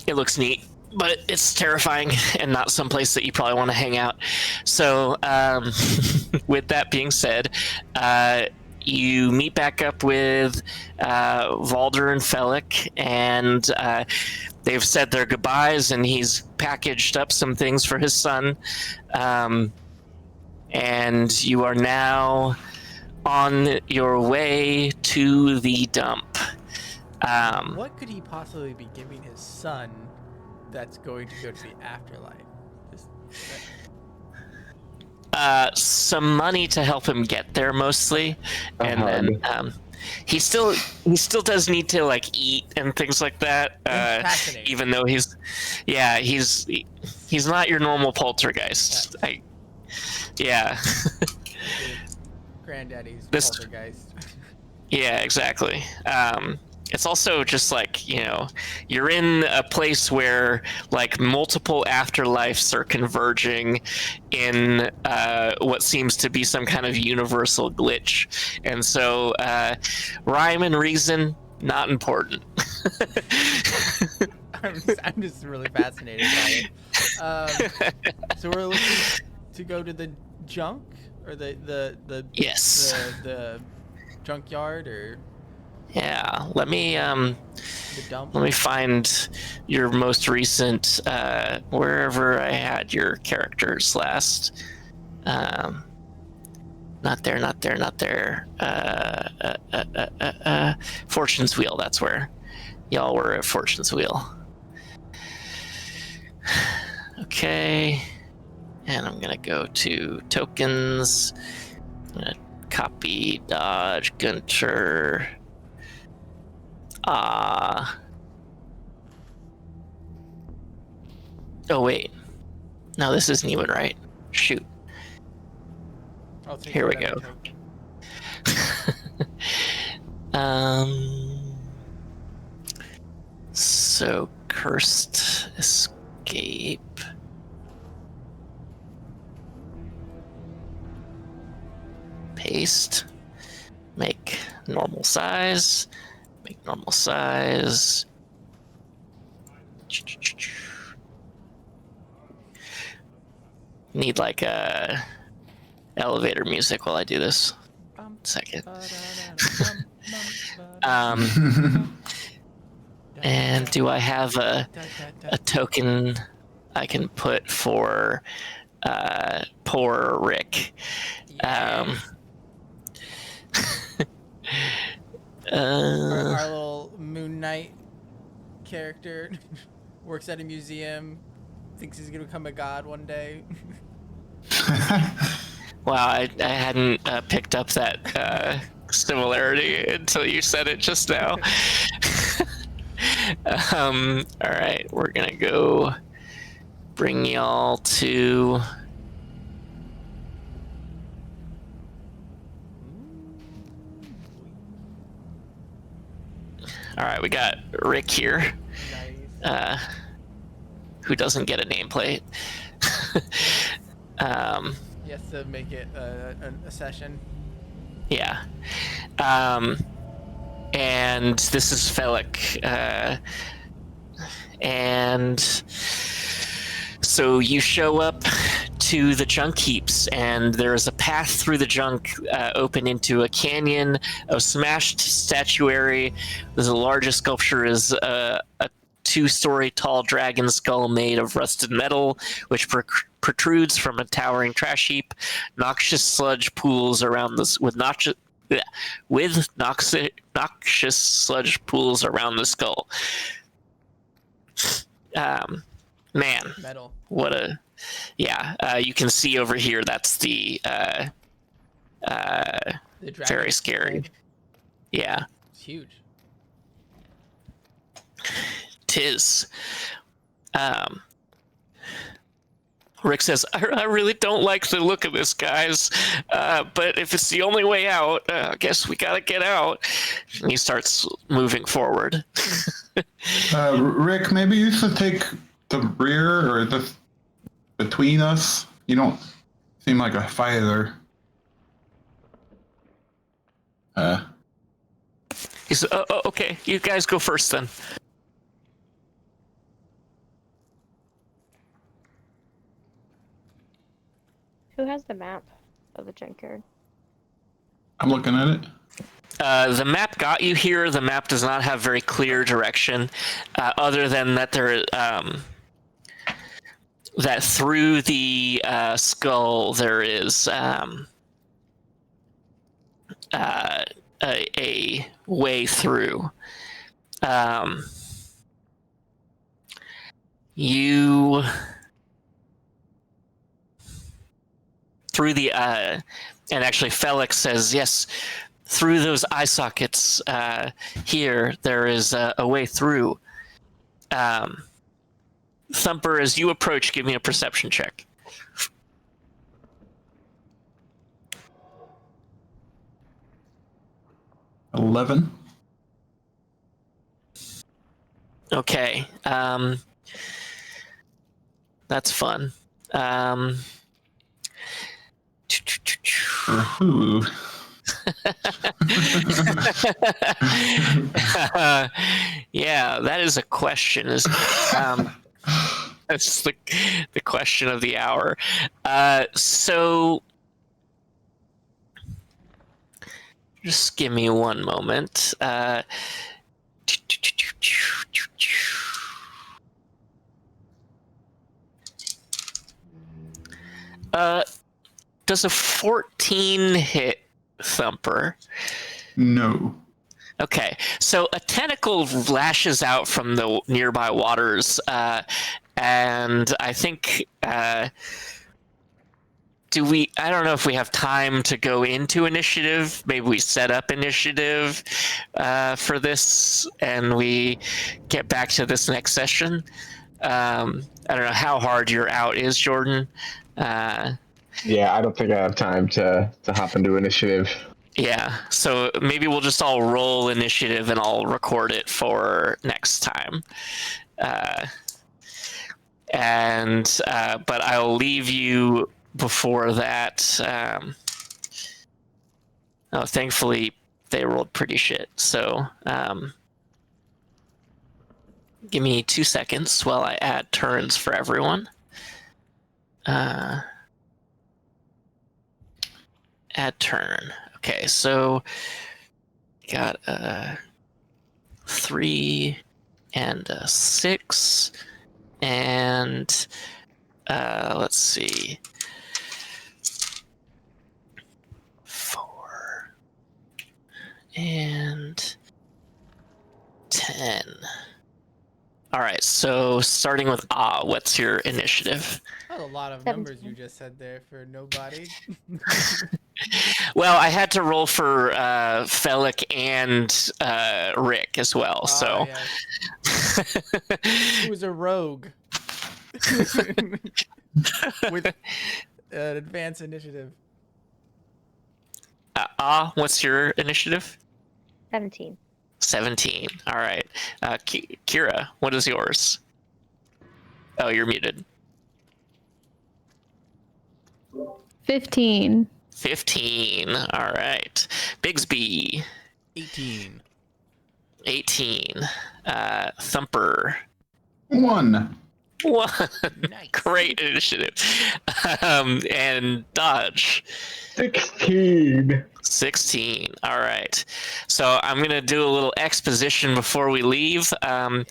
Speaker 1: It looks neat, but it's terrifying and not someplace that you probably want to hang out. So, with that being said, you meet back up with Valder and Fellik, and they've said their goodbyes, and he's packaged up some things for his son. And you are now on your way to the dump.
Speaker 3: What could he possibly be giving his son that's going to go to the afterlife?
Speaker 1: Some money to help him get there, mostly, and then he still does need to like eat and things like that. Even though he's not your normal poltergeist. Yeah.
Speaker 3: Granddaddy's
Speaker 1: This-
Speaker 3: poltergeist.
Speaker 1: Yeah, exactly. It's also just like, you're in a place where like multiple afterlives are converging in what seems to be some kind of universal glitch. And so rhyme and reason, not important.
Speaker 3: I'm just really fascinated by it. So we're looking to go to the junk, or the
Speaker 1: Yes.
Speaker 3: the junkyard, or
Speaker 1: Yeah, let me
Speaker 3: the dump.
Speaker 1: let me find your most recent wherever I had your characters last. Not there. Fortune's Wheel, that's where y'all were at. Fortune's Wheel. Okay. And I'm gonna go to tokens. I'm gonna copy, dodge, Gunter. Oh wait. No, this isn't even right. Shoot.
Speaker 3: I'll take
Speaker 1: Here we
Speaker 3: whatever
Speaker 1: go.
Speaker 3: token.
Speaker 1: So cursed escape. Paste. Make normal size. Make normal size. Need like a elevator music while I do this. Second. And do I have a token I can put for poor Rick?
Speaker 3: Yeah. Our little Moon Knight character works at a museum, thinks he's gonna become a god one day.
Speaker 1: Wow, I hadn't picked up that similarity until you said it just now. All right, we're gonna go bring y'all to. All right, we got Rick here,
Speaker 3: Nice.
Speaker 1: who doesn't get a nameplate.
Speaker 3: He has to make it a session.
Speaker 1: Yeah. And this is Fellik. And so you show up to the junk heaps, and there's a path through the junk open into a canyon of smashed statuary. The largest sculpture is a 2-story tall dragon skull made of rusted metal, which protrudes from a towering trash heap. Noxious sludge pools around this noxious sludge pools around the skull. Man,
Speaker 3: Metal.
Speaker 1: what a you can see over here. That's the
Speaker 3: The
Speaker 1: very scary.
Speaker 3: head.
Speaker 1: Yeah,
Speaker 3: It's huge.
Speaker 1: tis. Rick says, I really don't like the look of this, guys, but if it's the only way out, I guess we gotta get out. And he starts moving forward.
Speaker 5: Rick, maybe you should take the rear or the between us. You don't seem like a fighter.
Speaker 1: He says, okay, you guys go first then.
Speaker 6: Who has the map of the junkyard?
Speaker 5: I'm looking at it.
Speaker 1: The map got you here. The map does not have very clear direction, other than that that through the skull there is a way through. You through the and actually Felix says yes. Through those eye sockets here, there is a way through. Thumper, as you approach, give me a perception check.
Speaker 5: $11.
Speaker 1: Okay. That's fun.
Speaker 5: Ooh.
Speaker 1: Yeah, that is a question. That's the question of the hour. So just give me one moment. Does a 14 hit Thumper?
Speaker 5: No.
Speaker 1: Okay, so a tentacle lashes out from the nearby waters, and I think I don't know if we have time to go into initiative. Maybe we set up initiative for this, and we get back to this next session. I don't know how hard your out is, Jordan.
Speaker 4: Yeah, I don't think I have time to hop into initiative.
Speaker 1: Yeah, so maybe we'll just all roll initiative and I'll record it for next time. But I'll leave you before that. Thankfully, they rolled pretty shit. So give me 2 seconds while I add turns for everyone. Add turn. Okay, so got a 3 and a 6, and let's see, 4 and 10. All right, so starting with what's your initiative?
Speaker 3: That's a lot of numbers you just said there for nobody.
Speaker 1: Well, I had to roll for Fellik and Rick as well, so.
Speaker 3: He was a rogue. With an advanced initiative.
Speaker 1: What's your initiative?
Speaker 6: 17.
Speaker 1: 17. All right. Kira, what is yours? Oh, you're muted.
Speaker 2: 15.
Speaker 1: 15. All right. Bigsby.
Speaker 3: 18.
Speaker 1: 18. Thumper.
Speaker 5: 1.
Speaker 1: 1.
Speaker 3: Nice.
Speaker 1: Great initiative. And Dodge.
Speaker 4: 16.
Speaker 1: 16. All right. So I'm going to do a little exposition before we leave. I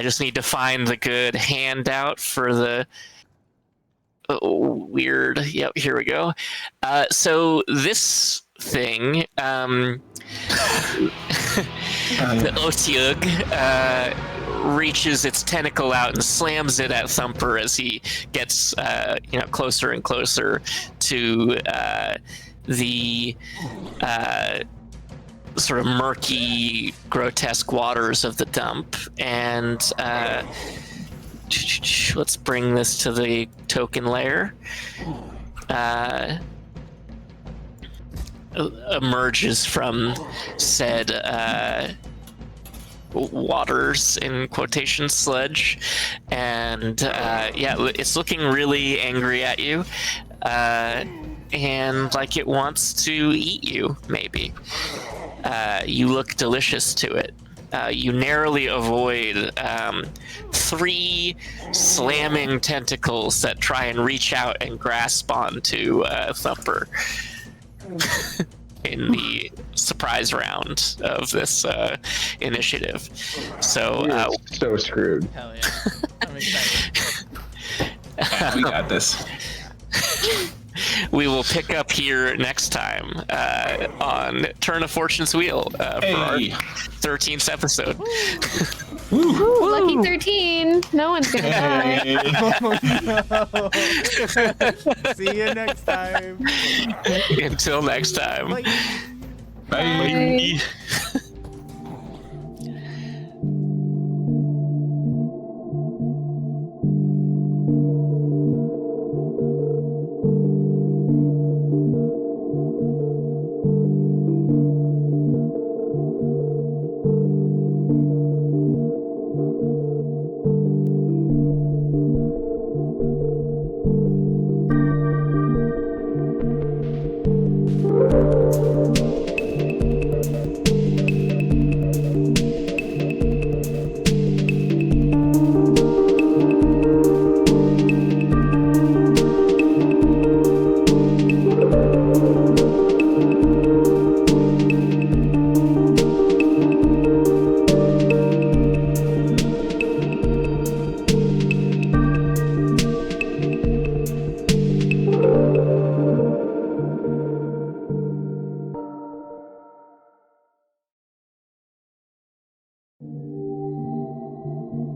Speaker 1: just need to find the good handout for the weird. Yep, here we go. So this thing, the Otyugh, reaches its tentacle out and slams it at Thumper as he gets closer and closer to the sort of murky, grotesque waters of the dump. And let's bring this to the token layer. Emerges from said waters, in quotation, sludge, and it's looking really angry at you, and like it wants to eat you, maybe. You look delicious to it. You narrowly avoid 3 slamming tentacles that try and reach out and grasp onto Thumper in the surprise round of this initiative. So
Speaker 4: You're so screwed.
Speaker 3: Hell yeah. I'm excited.
Speaker 5: Yeah, we got this.
Speaker 1: we will pick up here next time on Turn of Fortune's Wheel for our 13th episode.
Speaker 2: Ooh, lucky 13. No one's gonna die.
Speaker 3: No. See you next time.
Speaker 1: Until next time.
Speaker 3: Bye.
Speaker 5: Bye.
Speaker 2: Bye.